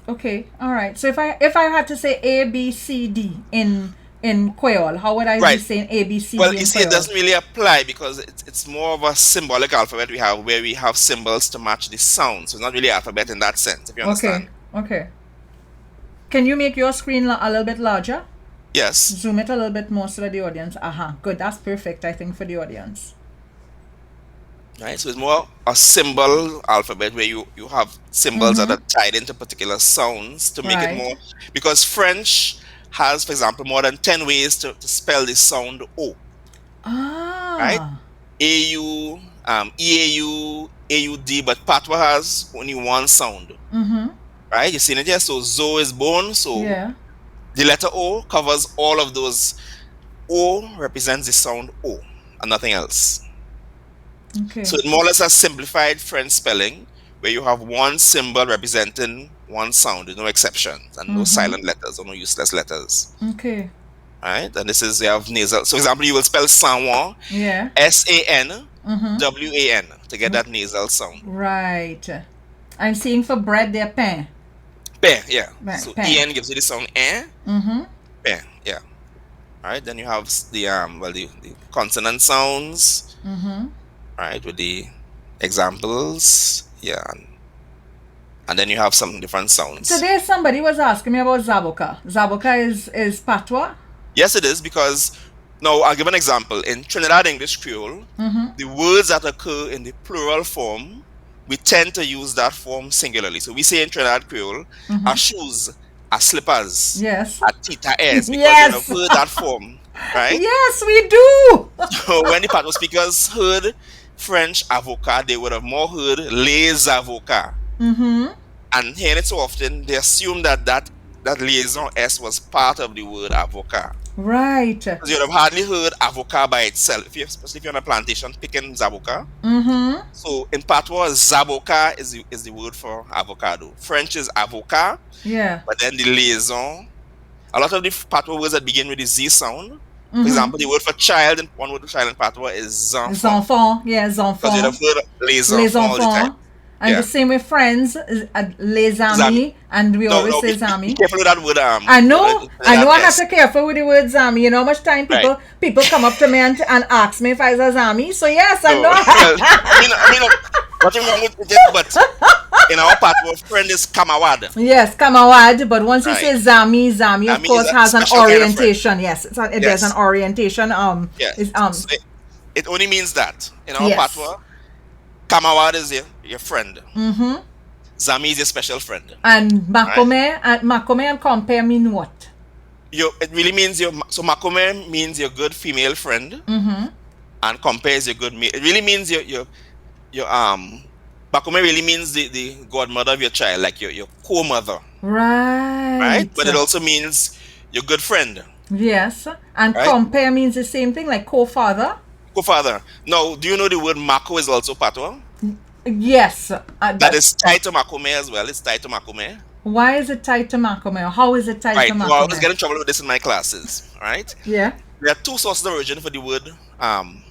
Okay, all right. So if I had to say A, B, C, D in in Kweyol? How would I be Right. saying A, B, C, Well, D in you see, it Kweyol? doesn't really apply because it's more of a symbolic alphabet we have where we have symbols to match the sound. So it's not really alphabet in that sense, if you understand. Okay. Can you make your screen a little bit larger? Yes. Zoom it a little bit more so that the audience. Good. That's perfect, I think, for the audience. Right. So it's more a symbol alphabet where you have symbols that are tied into particular sounds to make it Right. more. Because French has, for example, more than 10 ways to spell the sound O. Right? AU, EAU, AUD, but Patois has only one sound. Right? You seen it here? So Zo is bone. So Yeah. the letter O covers all of those. O represents the sound O and nothing else. Okay. So it more or less a simplified French spelling where you have one symbol representing one sound with no exceptions and no silent letters or no useless letters. Okay. Right? And this is, you have nasal. So, for example, you will spell Sanwan, Yeah. SANWAN to get that nasal sound. Right. I'm seeing for bread there pain. Pain, yeah. Right, So pain. EN gives you the sound pain, yeah. Right? Then you have the consonant sounds. Right, with the examples, yeah, and then you have some different sounds. Today somebody was asking me about Zaboka. Zaboka is Patois? Yes, it is, because now I'll give an example. In Trinidad English Creole, the words that occur in the plural form, we tend to use that form singularly. So we say in Trinidad Creole, our shoes, our slippers, Yes. our tita airs, because Yes. you have heard that form, right? Yes, we do. So when the Patois speakers heard French avocat, they would have more heard les avocats. And hearing it so often, they assume that liaison S was part of the word avocat. Right. Because you'd have hardly heard avocat by itself, especially if you're on a plantation picking zaboka. So in Patois, zaboka is the word for avocado. French is avocat, Yeah. but then the liaison. A lot of the Patois words that begin with the Z sound. For example, the word for child, and one word for child in Patois is Les enfant. enfants. Yeah, les Because you'd have enfants. heard les Les enfants all the time. enfants. And Yeah. the same with friends, les amis, and we always say be zami. careful with that word. I know I have S. to be careful with the word zami. You know how much time people come up to me and ask me if I was a zami. So yes, I know. Well, I mean, nothing wrong with it, but in our part, our friend is kamawad. Yes, kamawad, but once you Right. say zami of Zami course is a has an special kind of orientation. Yes, there's Yes. an orientation. Yeah. Is, So it only means that. In our Yes. patois, kamawad is your friend. Zami is your special friend. and makome and compare mean what? It really means so makome means your good female friend, and compare is your good male. It really means your makome really means the godmother of your child, like your co-mother, Right. right? But it also means your good friend. Yes, and Right. compare means the same thing, like co-father. Co-father. Now, do you know the word mako is also patois? Yes. That is tied to makome as well. It's tied to makome. Why is it tied to makome? Or how is it tied Right. to Well, I was makome? getting in trouble with this in my classes. Right. Yeah. There are two sources of origin for the word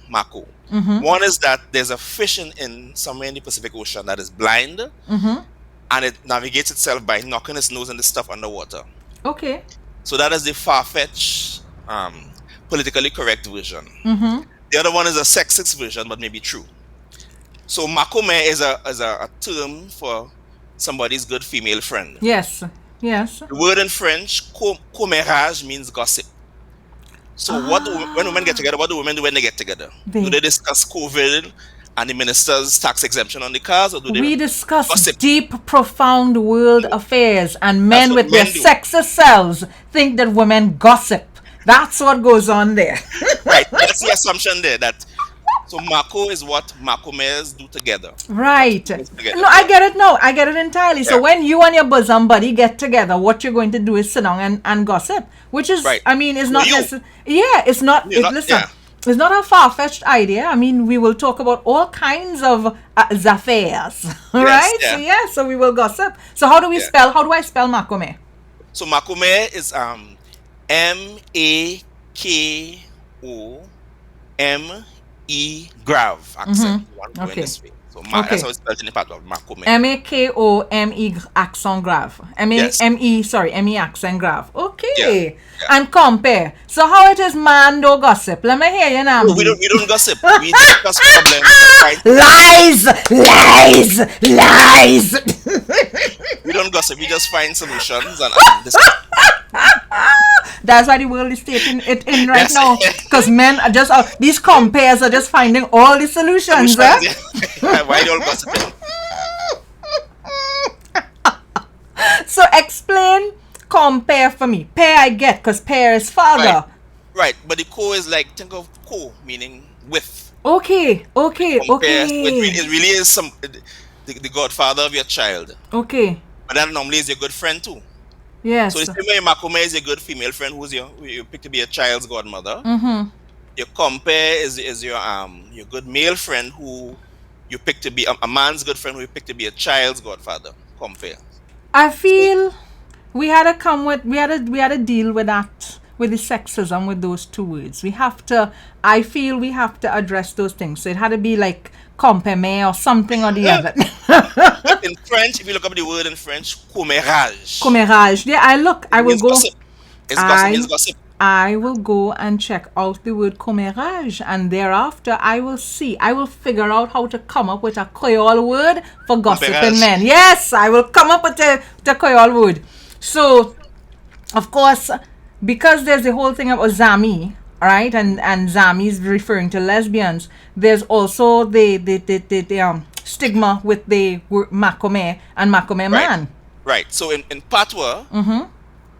mako. One is that there's a fish in somewhere in the Pacific Ocean that is blind, and it navigates itself by knocking its nose in the stuff underwater. Okay. So that is the far-fetched, politically correct version. The other one is a sexist version, but maybe true. So makome is a term for somebody's good female friend. Yes. Yes. The word in French, commérage, means gossip. So when women get together, what do women do when they get together? Do they discuss COVID and the minister's tax exemption on the cars, or do they We discuss gossip? deep, profound world affairs, and men what with their men do. sexist selves think that women gossip. That's what goes on there. Right, that's the assumption there. So mako is what makomes do together. Right. Together. No, I get it now. I get it entirely. So Yeah. when you and your bosom buddy get together, what you're going to do is sit down and gossip, which is, Right. I mean, is For not you. it's not. You're not- Listen, yeah. it's not a far-fetched idea. I mean, we will talk about all kinds of affairs, right? yeah. So we will gossip. So how do we Yeah. spell? How do I spell makome? So makome is MAKOME grav accent. You want to go in Okay. this way. So Okay. that's how it's spelled in the Patois, Makome. Makome accent grave. Yes. Me accent grave. Okay. Yeah. And compare. So how it is man no gossip? Let me hear you now. No, we don't gossip. We discuss problems. Right? Lies. We don't gossip. We just find solutions and discuss. That's why the world is taking it in right Yes. now. Because men are just, these compares are just finding all the solutions. Yeah. Why you all gossiping? So explain compare for me. Pair I get, because pair is father. Right. But the co is like, think of co, meaning with. Okay. Compare. So it really is the godfather of your child. Okay. But that normally is your good friend too. Yes. So the same way Makome is your good female friend who you pick to be your child's godmother. Mm-hmm. Your compare is your good male friend who you pick to be a man's good friend who you pick to be a child's godfather. Compare. I feel we had to deal with that, with the sexism with those two words. I feel we have to address those things. So it had to be like compare me or something or the other. But in French, if you look up the word in French, commérage. Commérage. Yeah, I will go. Gossip. It's gossip. I will go and check out the word commérage, and thereafter I will figure out how to come up with a Kweyol word for gossiping Commérage. men. Yes, I will come up with the Kweyol word. So, of course, because there's the whole thing about Zami, right? And Zami is referring to lesbians. There's also the stigma with the word Makome and Makome man. Right. So in Patois,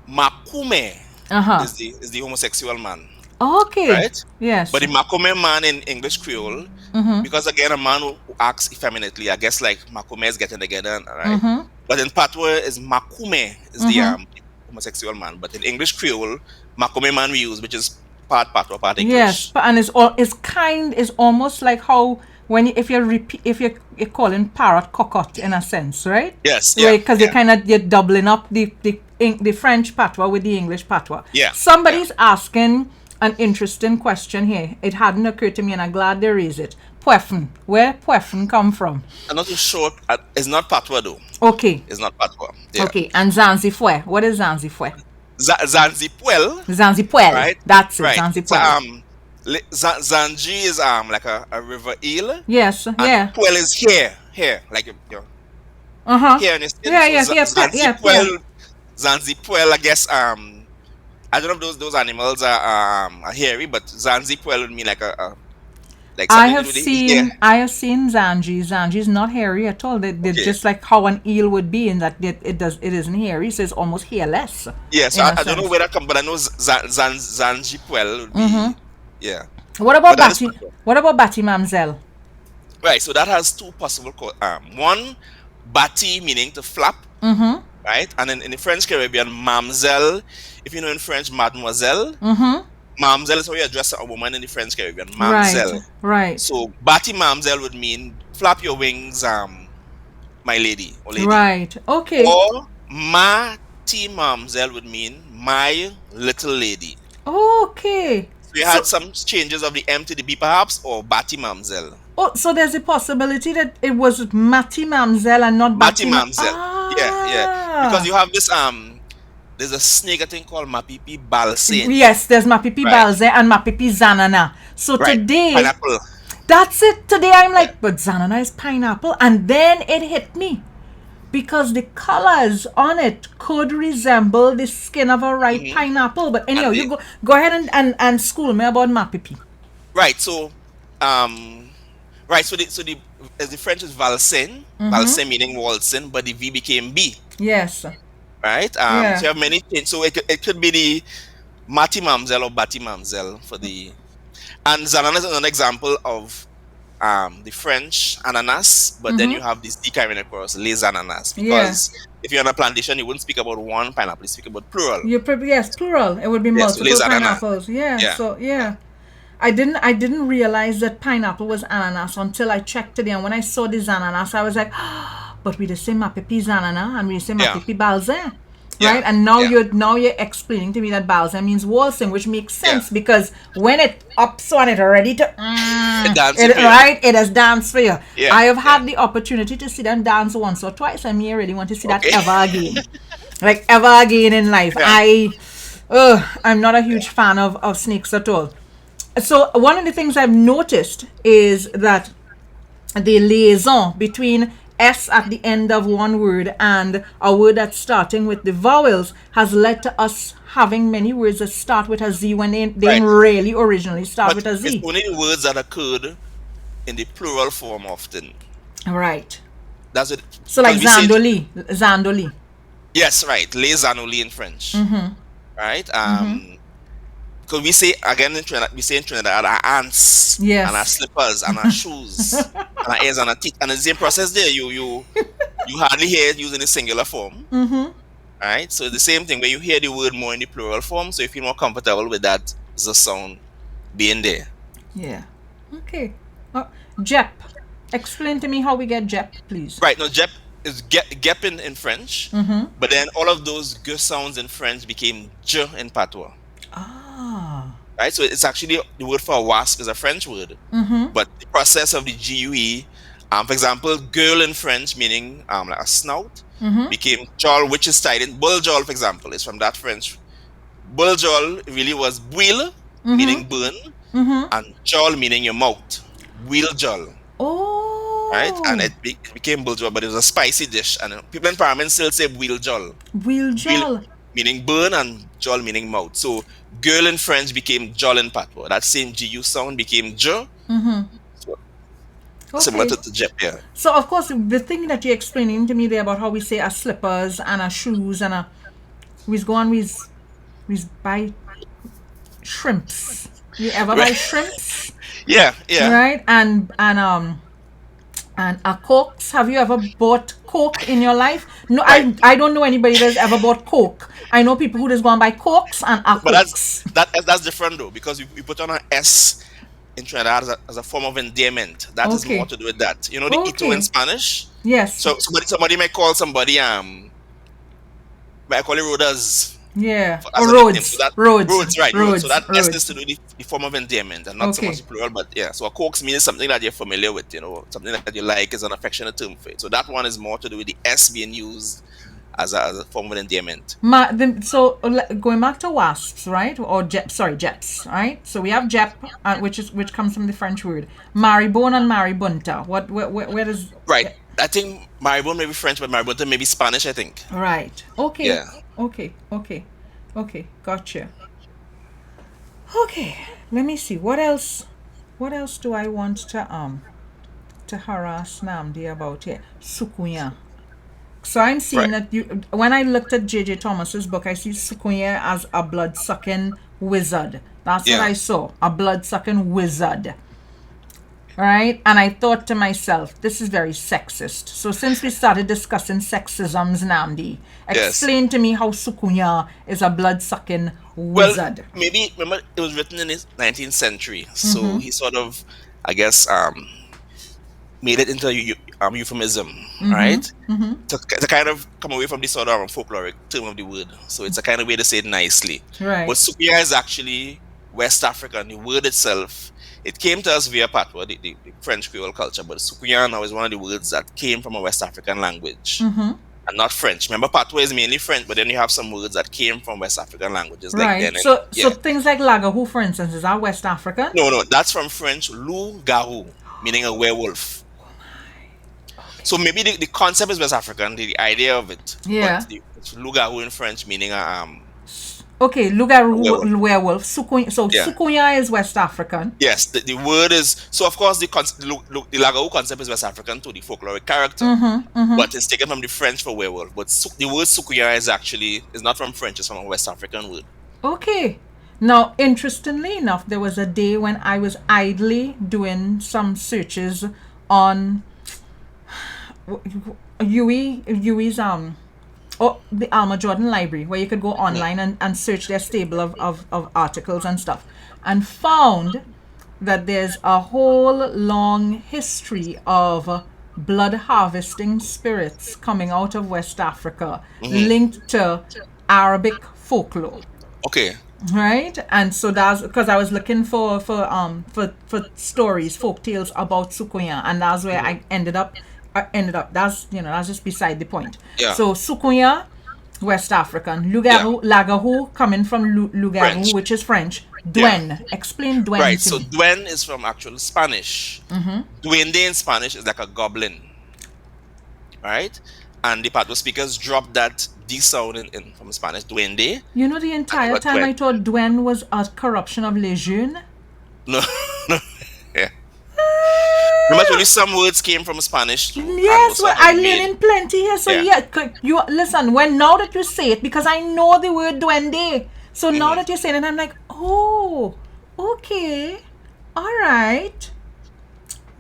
Makume is the homosexual man. Okay. Right? Yes. But the Makome man in English Creole, because again a man who acts effeminately, I guess like Makome is getting together, right? But in Patois is Makume is the homosexual man. But in English Creole, Makome man we use, which is part Patois, part English. Yes, and it's almost like how when if you're calling parrot cocotte in a sense, right? Yes. Right, because you're doubling up the French patois with the English patois. Yeah. Somebody's asking an interesting question here. It hadn't occurred to me, and I'm glad they raised it. Puefen. Where puefen come from? I'm not too sure. It's not Patois though. Okay. It's not Patois. Yeah. Okay. And Zanzifué. What is Zanzifué? Zanzipuel. Zanzipuel. Right. That's it. Right. Zanzipuel. Zanji is like a river eel. Yes. And Yeah. Puel is here, like your here in the skin. Yeah. So Yeah. Zanzipuel, I guess I don't know if those animals are hairy, but Zanzipuel would mean like a like I something have seen Zanji. Zanji is not hairy at all. They're just like how an eel would be, in that it isn't hairy, so it's almost hairless. Yeah, so I don't know where that comes, but I know Zanjipuel would be yeah. What about Bati Mamzelle? Right, so that has two possible one, Bati meaning to flap. Right? And in the French Caribbean, Mamzelle, if you know in French, mademoiselle. Mamzelle is how you address a woman in the French Caribbean. Mamzelle. Right. So Bati Mamzelle would mean flap your wings, my lady or lady. Right. Okay. Or Mati Mamzelle would mean my little lady. Okay. So you had some changes of the M to the B perhaps, or Bati Mamzelle. Oh, so there's a possibility that it was Mati Mamzelle and not Bati Bati Mamzelle. Yeah. Because you have this there's a snake I think called Mapipi Balsane. Yes, there's Mapipi Balsane and Mapipi Zanana. So today, pineapple. That's it. Today I'm like, but Zanana is pineapple, and then it hit me because the colors on it could resemble the skin of a ripe pineapple. But anyhow, you go ahead and school me about Mapipi. Right. So, the as the French is Valsin, Valsin meaning waltzing, but the V became B. Yes. Right. So you have many things. So it could be the Mati Mamzelle or Bati Mamzelle for the, and Zanana is another example of the French ananas, but then you have this D carrying across les ananas, because if you're on a plantation, you wouldn't speak about one pineapple, you speak about plural. Yes, plural. It would be multiple pineapples. So I didn't realize that pineapple was ananas until I checked today, and when I saw this ananas, I was like, but we the same Mapipi Zanana and we the same Mapipi Balsane. right? And now you're explaining to me that balsa means waltzing, which makes sense because when it ups on it ready to it is dance for you. I have had the opportunity to see them dance once or twice, and me I really want to see that ever again. Like ever again in life. I'm not a huge fan of snakes at all. So one of the things I've noticed is that the liaison between S at the end of one word and a word that's starting with the vowels has led to us having many words that start with a Z when they didn't really originally start with a Z. It's only words that occurred in the plural form often. Right. That's it. So like Zandoli. Zandoli. Yes, right. Les Zanoli in French. Right? Because we say again in Trinidad our ants and our slippers and our shoes and our ears and our teeth, and the same process there. You hardly hear it using the singular form. Right? So the same thing where you hear the word more in the plural form, so you feel more comfortable with that the sound being there. Yeah. Okay. Jep. Explain to me how we get Jep, please. Right. Now Jep is gep in French, but then all of those g sounds in French became j in Patois. Right, so it's actually the word for a wasp is a French word, but the process of the GUE, for example, girl in French meaning like a snout, became jol, which is tied in buljol, for example, is from that French. Buljol really was buil, meaning burn, and jol meaning your mouth. Buil jol. Right, and it became buljol, but it was a spicy dish, and people in Parliament still say buil jol. Buil jol. Meaning burn and jol meaning mouth. So girl in French became jol in Patois. That same GU sound became j. Similar to jep, yeah. So of course the thing that you're explaining to me there about how we say our slippers and our shoes and we buy shrimps. You ever buy shrimps? Yeah. Right? And a Cokes. Have you ever bought Coke in your life? No, I don't know anybody that's ever bought Coke. I know people who just go and buy Cokes and a Cokes. But that's different though, because we put on an S in Trinidad as a form of endearment. That is more to do with that. You know the ito in Spanish? Yes. So somebody may call somebody might call it rodas. Yeah. Or roads. So roads, right. Roads, so that roads. S is to do the form of endearment and not so much plural, but yeah. So a Cokes means something that you're familiar with, something that you like is an affectionate term for it. So that one is more to do with the S being used as a form of endearment. So going back to wasps, right? Or jeps, right? So we have jep, which comes from the French word maribone and maribunta. Where does right? I think maribone may be French, but maribunta may be Spanish, I think. Right. Okay. Yeah. Okay. Gotcha. Okay. Let me see. What else do I want to harass Nnamdi about here? Sukunya. So I'm seeing that when I looked at J.J. Thomas's book, I see Sukunya as a blood-sucking wizard. That's what I saw. A blood-sucking wizard. Right? And I thought to myself, this is very sexist. So since we started discussing sexisms, Nnamdi, explain to me how Sukunya is a blood-sucking wizard. Well, maybe, remember, it was written in the 19th century. So he sort of, I guess, made it into a euphemism, right? To kind of come away from the sort of folkloric term of the word. So it's a kind of way to say it nicely. Right. But Sukunya is actually West African. The word itself, it came to us via Patois, the French Kweyol culture, but Sukunya now is one of the words that came from a West African language and not French. Remember, Patois is mainly French, but then you have some words that came from West African languages. Right. Like so things like lagahu, for instance, is that West African? No, that's from French loup-garou, meaning a werewolf. So maybe the concept is West African, the idea of it. Yeah. But it's loup-garou in French, meaning okay, loup-garou, werewolf. Sukunya is West African. Yes, the word is... So, of course, the loup-garou concept is West African too, the folkloric character. But it's taken from the French for werewolf. But the word Sukunya is not from French, it's from a West African word. Okay. Now, interestingly enough, there was a day when I was idly doing some searches on Huey's the Alma Jordan Library, where you could go online and search their stable of articles and stuff, and found that there's a whole long history of blood harvesting spirits coming out of West Africa linked to Arabic folklore. Okay. Right, and so that's because I was looking for stories, folk tales about Sukunya, and that's where I ended up. That's that's just beside the point. Yeah. So Sukunya, West African, Lugaru, Lagahu coming from Lugaru, French. which is French. Duen, explain Duen Right. to So me. Duen is from actual Spanish. Duende in Spanish is like a goblin. Right, and the Patois speakers dropped that D sound in from Spanish. Duende. You know, the entire What time I Duen? thought Duen was a corruption of Les Jeunes. No. No. Yeah. Remember, only some words came from Spanish. Yes, well, I learning plenty here. So Yeah. you listen. Now that you say it, because I know the word duende. So now that you're saying it, I'm like, oh, okay, all right,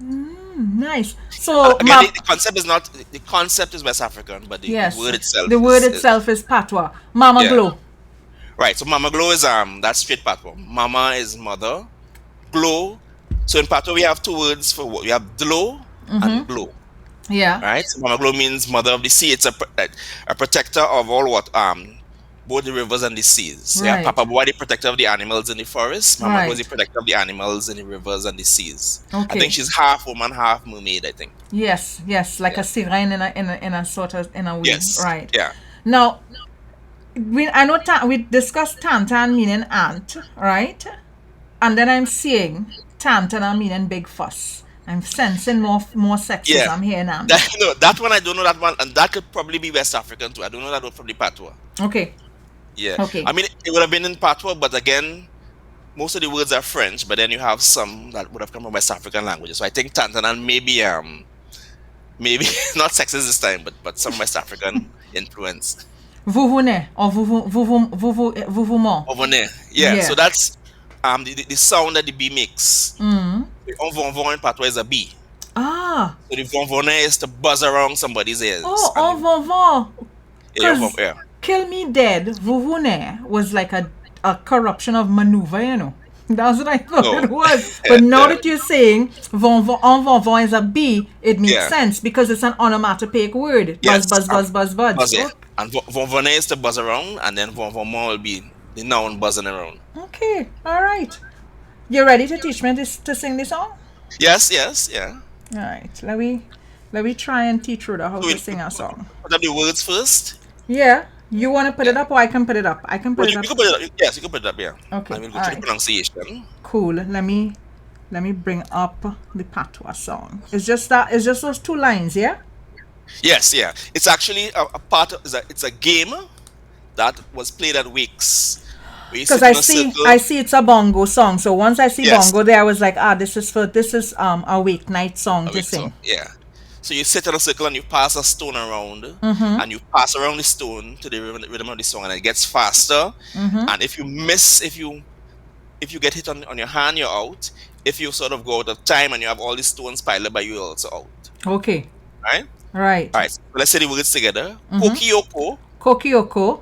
nice. So Again, the concept is not the concept is West African, but the yes, word itself. the word itself is Patois. Mama Yeah. Glow. Right. So Mama Glow is that's straight Patois. Mama is mother. Glow. So in Patois we have two words for what we have dlo and glow. Yeah. Right. So Mama Glow means mother of the sea. It's a protector of all what both the rivers and the seas. Right. Yeah. Papa Boy the protector of the animals in the forest. Mama Glow is Right. the protector of the animals in the rivers and the seas. Okay. I think she's half woman, half mermaid. I think. Yes, like a siren in a sort of in a way. Yes. Right. Yeah. Now, I know we discussed tantan meaning ant, right? And then I'm seeing tantana meaning big fuss. I'm sensing more sexism here now. That one I don't know that one, and that could probably be West African too. I don't know that one from the Patois. Okay. Yeah. Okay. I mean, it would have been in Patois, but again, most of the words are French. But then you have some that would have come from West African languages. So I think Tantanan maybe not sexist this time, but some West African influence. Vouvoune or vouvouement. Ovone. Yeah. Yeah. So that's the sound that the bee makes. The on in Patois is a bee. Ah. So the vonvone is to buzz around somebody's ears. Oh, And en vont. yeah. Kill Me Dead, Vouvoune was like a corruption of maneuver, you know. That's what I thought it was. But now that you're saying en vont is a bee, it makes Yeah. sense because it's an onomatopoeic word. Yes, Buzz. Buzz, yeah. Oh, And vonvone is to buzz around, and then vonvement will be the noun buzzing around. okay, all right. You ready to teach me to sing this song? Yes, yeah. All right. Let me try and teach Rhoda how to sing a song. Put up the words first. Yeah. You want to put it up or I can put it up? I can put it You up. can put it up. Yes, you can put it up, yeah. Okay, I will go to alright. the pronunciation. Cool. Let me bring up the Patois song. It's just those two lines, yeah? Yes, yeah. It's actually a part of it's a game that was played at wakes. Because I see it's a bongo song. So once I see Yes. bongo there, I was like, this is a weeknight song to sing. Yeah. So you sit in a circle and you pass a stone around, and you pass around the stone to the rhythm of the song, and it gets faster. And if you miss, if you get hit on your hand, you're out. If you sort of go out of time and you have all these stones piled up by you, you're also out. Okay. Right? Right. All right. So let's say the words together. Kokioko, Kokioko.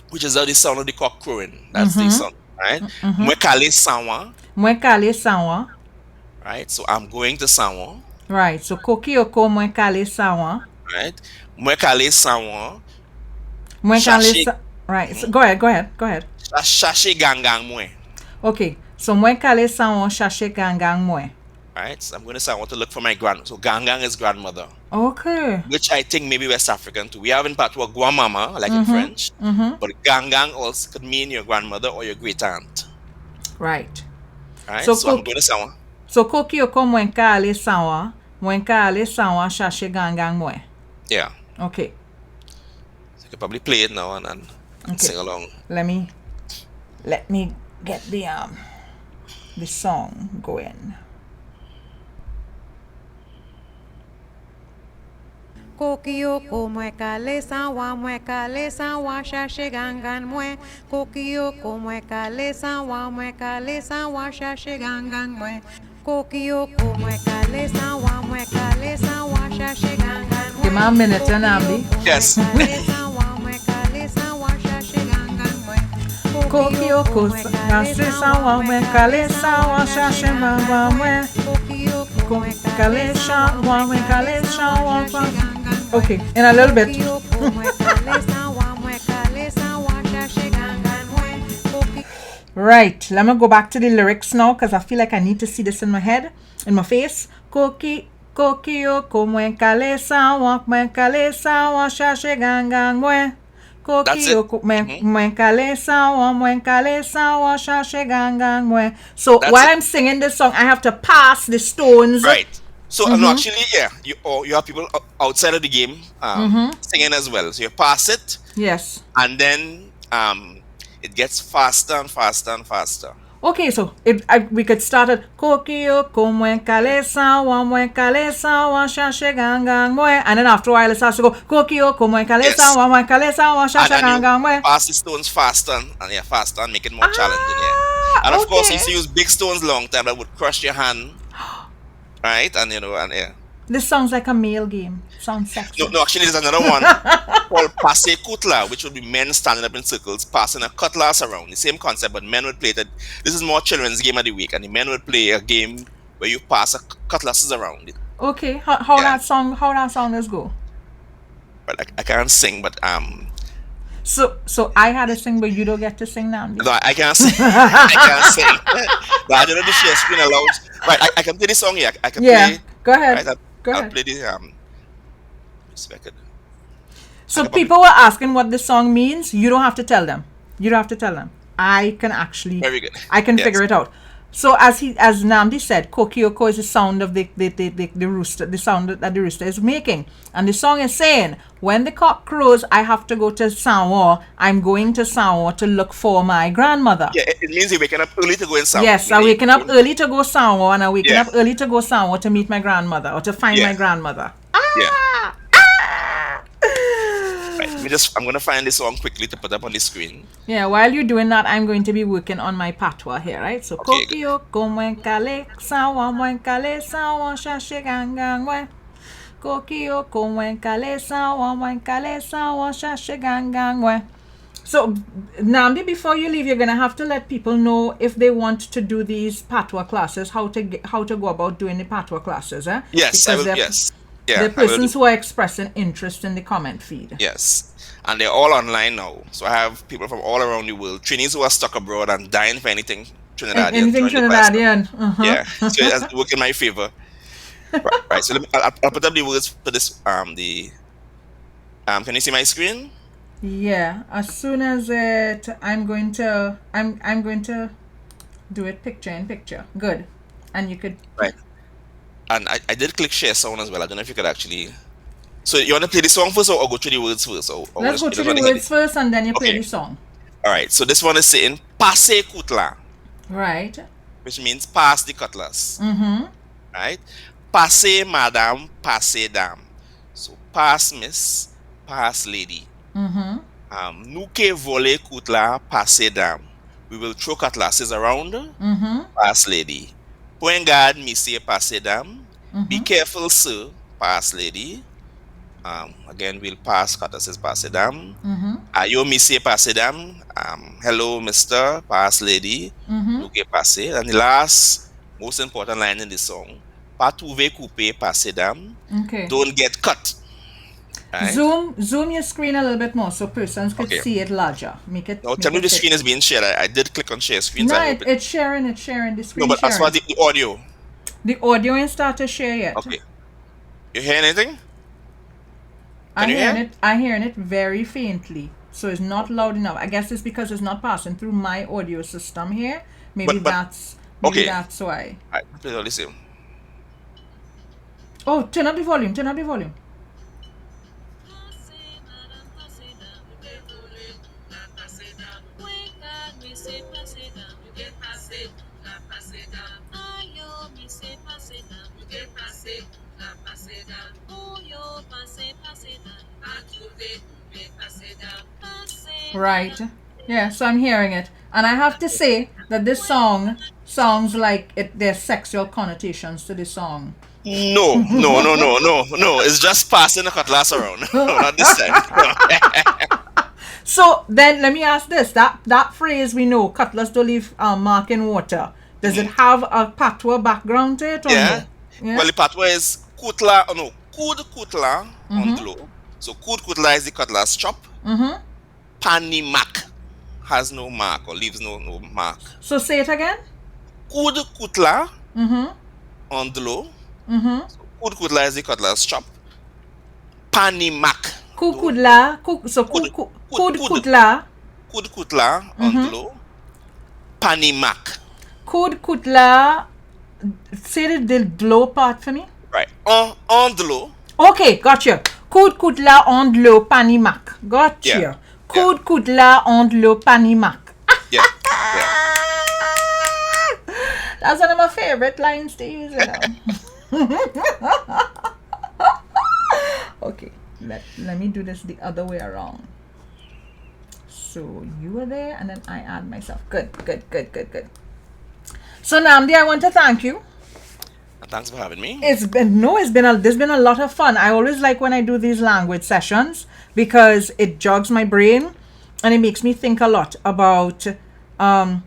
which is the sound of the cock crowing. That's the sound. Right? Mwekale Sanwa. Mwekale Sanwa. Right? So I'm going to Sanwa. Right. So Kokioko Mwekale Sanwa. Right? Mwekale Sanwa. Right. So go ahead. Shashe gangang mwe. Okay. So Mwekale Sanwa Shashe Gangang Mwe. Right? So I'm going to say I want to look for my so gangang is grandmother. Okay. Which I think maybe West African too. We have in Patois Guamama, like in French. But gangang also could mean your grandmother or your great aunt. Right. Right? So So I'm going to say So Kokioko Mwekale Sanwa Shashe Gangang Mwe. yeah. Okay. So you can probably play it now and sing along. Let me get the song going. Kokioko mwekale sanwa shashe gangan mwe. Kokioko mwekale sanwa shashe gangan mwe. Kokioko mwekale sanwa shashe gangan mwe. Give me a minute, Nnamdi. Yes. Kokioko Kase Sawa Mwe Kale Sawa Shashe Mwa Mwe Kale Sawa Mwe Kale Sawa Mwe. Okay, in a little bit. Right, let me go back to the lyrics now because I feel like I need to see this in my head, in my face. Kokioko Mwe Kale Sawa Mwe Kale Sawa Shashe Gangang Mwe. So while I'm singing this song, I have to pass the stones. Right. So no, actually, yeah, you have people outside of the game singing as well. So you pass it. Yes. And then it gets faster and faster and faster. Okay, so we could start at Kokioko Mwe Kale Sawa Mwe Kale Sawa Shashe Gangang Mwe, and then after a while it starts to go Kokioko Mwe Kale Sawa Mwe Kale Sawa Shashe Gangang Mwe. Pass the stones faster and make it more challenging. Yeah. And of course, if you use big stones long time, that would crush your hand. Right, and yeah. This sounds like a male game. Sounds sexy. No, actually, there's another one called Passe Kutla, which would be men standing up in circles, passing a cutlass around. The same concept, but men would play that. This is more children's game of the week, and the men would play a game where you pass a cutlasses around. Okay, how that song does go? But I can't sing, but So I had to sing, but you don't get to sing now. No, I can't sing. I can't sing. But I don't know the share screen allows. Right, I can play the song here. I can play. Go ahead. Right, Go I'll ahead. play the So people were asking what this song means. You don't have to tell them. I can actually. Very good. I can figure it out. So as Nnamdi said, Kokioko is the sound of the rooster, the sound that the rooster is making. And the song is saying, when the cock crows, I have to go to Sanwo. I'm going to Sanwo to look for my grandmother. Yeah, it means you're waking up early to go in Sanwo. Yes, I'm waking up early to go Sanwo, and I'm waking up early to go Sanwo to meet my grandmother or to find my grandmother. Yeah. Right, I'm gonna find this song quickly to put up on the screen. Yeah, while you're doing that, I'm going to be working on my patois here, right? So Kokioko Mwe Kale Sawa Mwe Kale Sawa Shashe Gangang Mwe. Kokioko Mwe Kale Sawa Mwe Kale Sawa Shashe Gangang Mwe. So Nnamdi, before you leave, you're gonna have to let people know if they want to do these patois classes, how to go about doing the patois classes, eh? Yes, I will, yes. Yeah, the persons who are expressing interest in the comment feed. Yes, and they're all online now. So I have people from all around the world, trainees who are stuck abroad and dying for anything Trinidadian. Anything Trinidadian. Yeah, so it has worked in my favor. Right. So I'll put up the words for this. Can you see my screen? Yeah. As soon as I'm going to do it picture in picture. Good, and you could. Right. And I did click share sound as well. I don't know if you could actually. So you want to play the song first or go through the words first? Let's go through the words first and then you play the song. Alright, so this one is saying Passe Kutla. Right. Which means pass the cutlass. Mm-hmm. Right? Passe madam, passe dame. So pass miss, pass lady. Mm-hmm. Nuke vole kutla, passe dame. We will throw cutlasses around. Mm-hmm. Pass lady. Point guard, me say passe dame. Be careful, sir. Pass lady. Again, we'll pass cutlasses, passe dame. Ayo, me say passe dame. Hello, mister. Pass lady. Okay, passe. And the last, most important line in the song. Pas trouver couper, passe dame. Okay. Don't get cut. Right? Zoom your screen a little bit more so persons could see it larger. Make it. Now tell me the screen is being shared. I did click on share screen. No, it's sharing the screen. No, but as far as the audio. The audio ain't start to share yet. Okay. You hear anything? I'm hearing it very faintly. So it's not loud enough. I guess it's because it's not passing through my audio system here. Maybe that's why. Alright, please all listen. Oh, turn up the volume. Right. Yeah, so I'm hearing it. And I have to say that this song sounds like there's sexual connotations to this song. No. It's just passing a cutlass around. No, not this time. So then let me ask this. That phrase we know, cutlass don't leave mark in water. Does it have a patois background to it or Yeah. no? Yeah. Well, the patois is kutla, kud kutla ondlo. So kud kutla is the cutlass chop. Panimak has no mark or leaves no mark. So say it again. Kud kutla ondlo. So kud kutla is the cutlass chop. Panimak. Kukudla. Kudkutla. Kud kutla ondlo. Panimak. Kudkutla. Say the glow part for me. Right. Ondlo. Okay, gotcha. Kudkutla ondlo panimak. Gotcha. Yeah. Kudkutla ondlo panimak. Yeah. That's one of my favorite lines to use. Okay, let me do this the other way around. So you were there and then I add myself. Good. So Nnamdi, I want to thank you. Thanks for having me. There's been a lot of fun. I always like when I do these language sessions because it jogs my brain and it makes me think a lot about the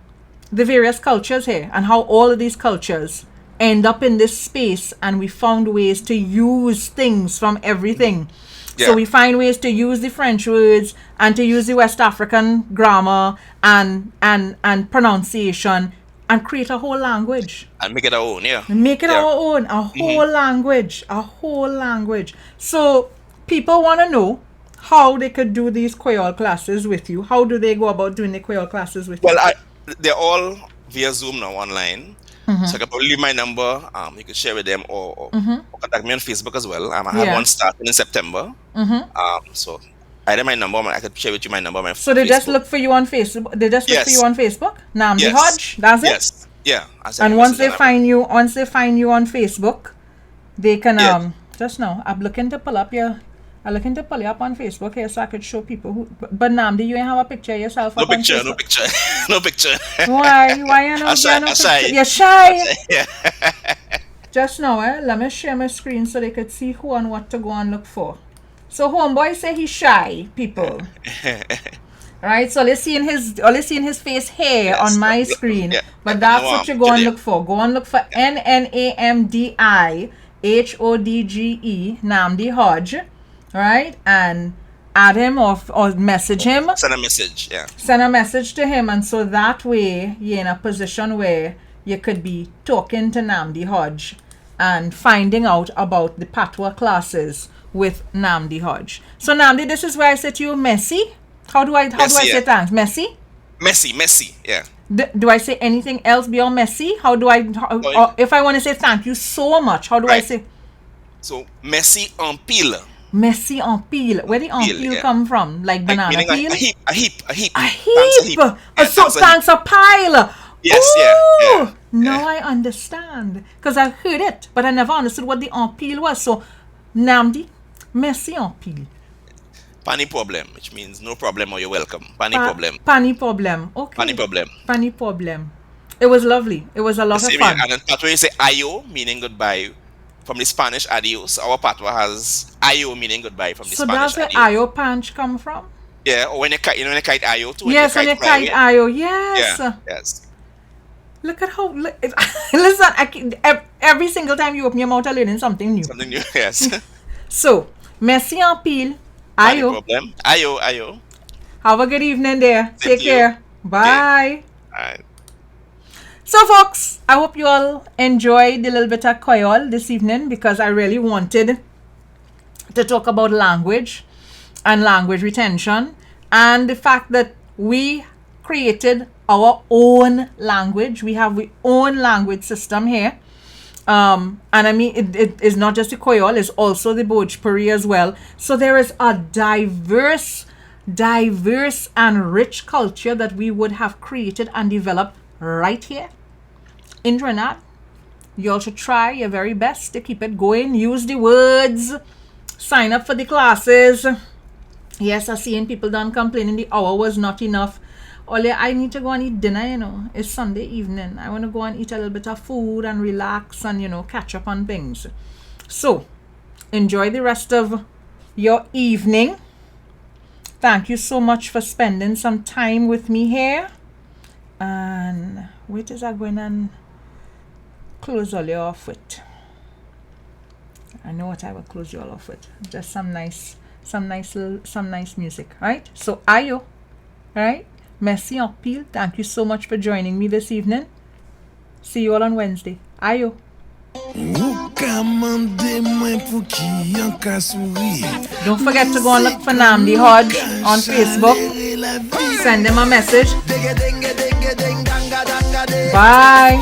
various cultures here and how all of these cultures end up in this space, and we found ways to use things from everything. Yeah. So we find ways to use the French words and to use the West African grammar and pronunciation and create a whole language. And make it our own, yeah. Make it our own, a whole language. So people want to know how they could do these Kweyol classes with you. How do they go about doing the Kweyol classes with you? Well, they're all via Zoom now online. So I can probably leave my number. You can share with them or contact me on Facebook as well. I have one starting in September. So either my number, I could share with you my number. So they just look for you on Facebook. They just look for you on Facebook. Nnamdi Hodge. That's it. Yes. Yeah. And once they find you on Facebook, they can just now. I'm looking to pull you up on Facebook here so I could show people who. But Nnamdi, you ain't have a picture of yourself. No picture. No picture. Why? Why you not? You're shy. Yeah. Just now, let me share my screen so they could see who and what to go and look for. So homeboy say he's shy, people. Right? So let's see in his face here on my screen. Yeah. But that's what you go and look for. Go and look for Nnamdi Hodge, Nnamdi Hodge. Right? And add him or message him. Send a message, yeah. Send a message to him, and so that way you're in a position where you could be talking to Nnamdi Hodge and finding out about the patois classes with Nnamdi Hodge. So Nnamdi, this is where I say to you, Messi. How do I say thanks? Messi? Messi, yeah. Do I say anything else beyond Messi? If I want to say thank you so much, how do I say? So Messi en pile. Messi en pile. Where the en pile come from? Like banana peel? A heap. So thanks a pile. Yes, yeah. Now I understand. Because I heard it, but I never understood what the en pile was. So, Nnamdi, merci en pile. Pani problem, which means no problem or you're welcome. Pani problem. Pani problem. Okay. Pani problem. It was lovely. It was a lot of fun. And in Patois you say ayo, meaning goodbye. From the Spanish adios, our patois has ayo, meaning goodbye from the Spanish. So that's where ayo punch come from? Yeah, or when you kite ayo too. Yes, when you kite ayo, yes. Yeah, yes. Look at how, listen, every single time you open your mouth, I'm learning something new. Something new, yes. So, merci en pile. Ayo. No problem. Ayo. Have a good evening there. Take care. Bye. Alright. So folks, I hope you all enjoyed a little bit of Kweyol this evening because I really wanted to talk about language and language retention and the fact that we created our own language. We have our own language system here. And I mean, it is not just the Kweyol, it's also the Bhojpuri as well. So there is a diverse and rich culture that we would have created and developed right here in Trinidad. You all should try your very best to keep it going. Use the words. Sign up for the classes. Yes, I seen people done complaining the hour was not enough. Ole, I need to go and eat dinner, It's Sunday evening. I want to go and eat a little bit of food and relax and, catch up on things. So, enjoy the rest of your evening. thank you so much for spending some time with me here. And what is I going and close all you off with? I know what I will close you all off with. Just some nice music, right? So ayo, right? Merci en pile. Thank you so much for joining me this evening. See you all on Wednesday. Ayo. Don't forget to go and look for Nnamdi Hodge on Facebook. Send him a message. Bye.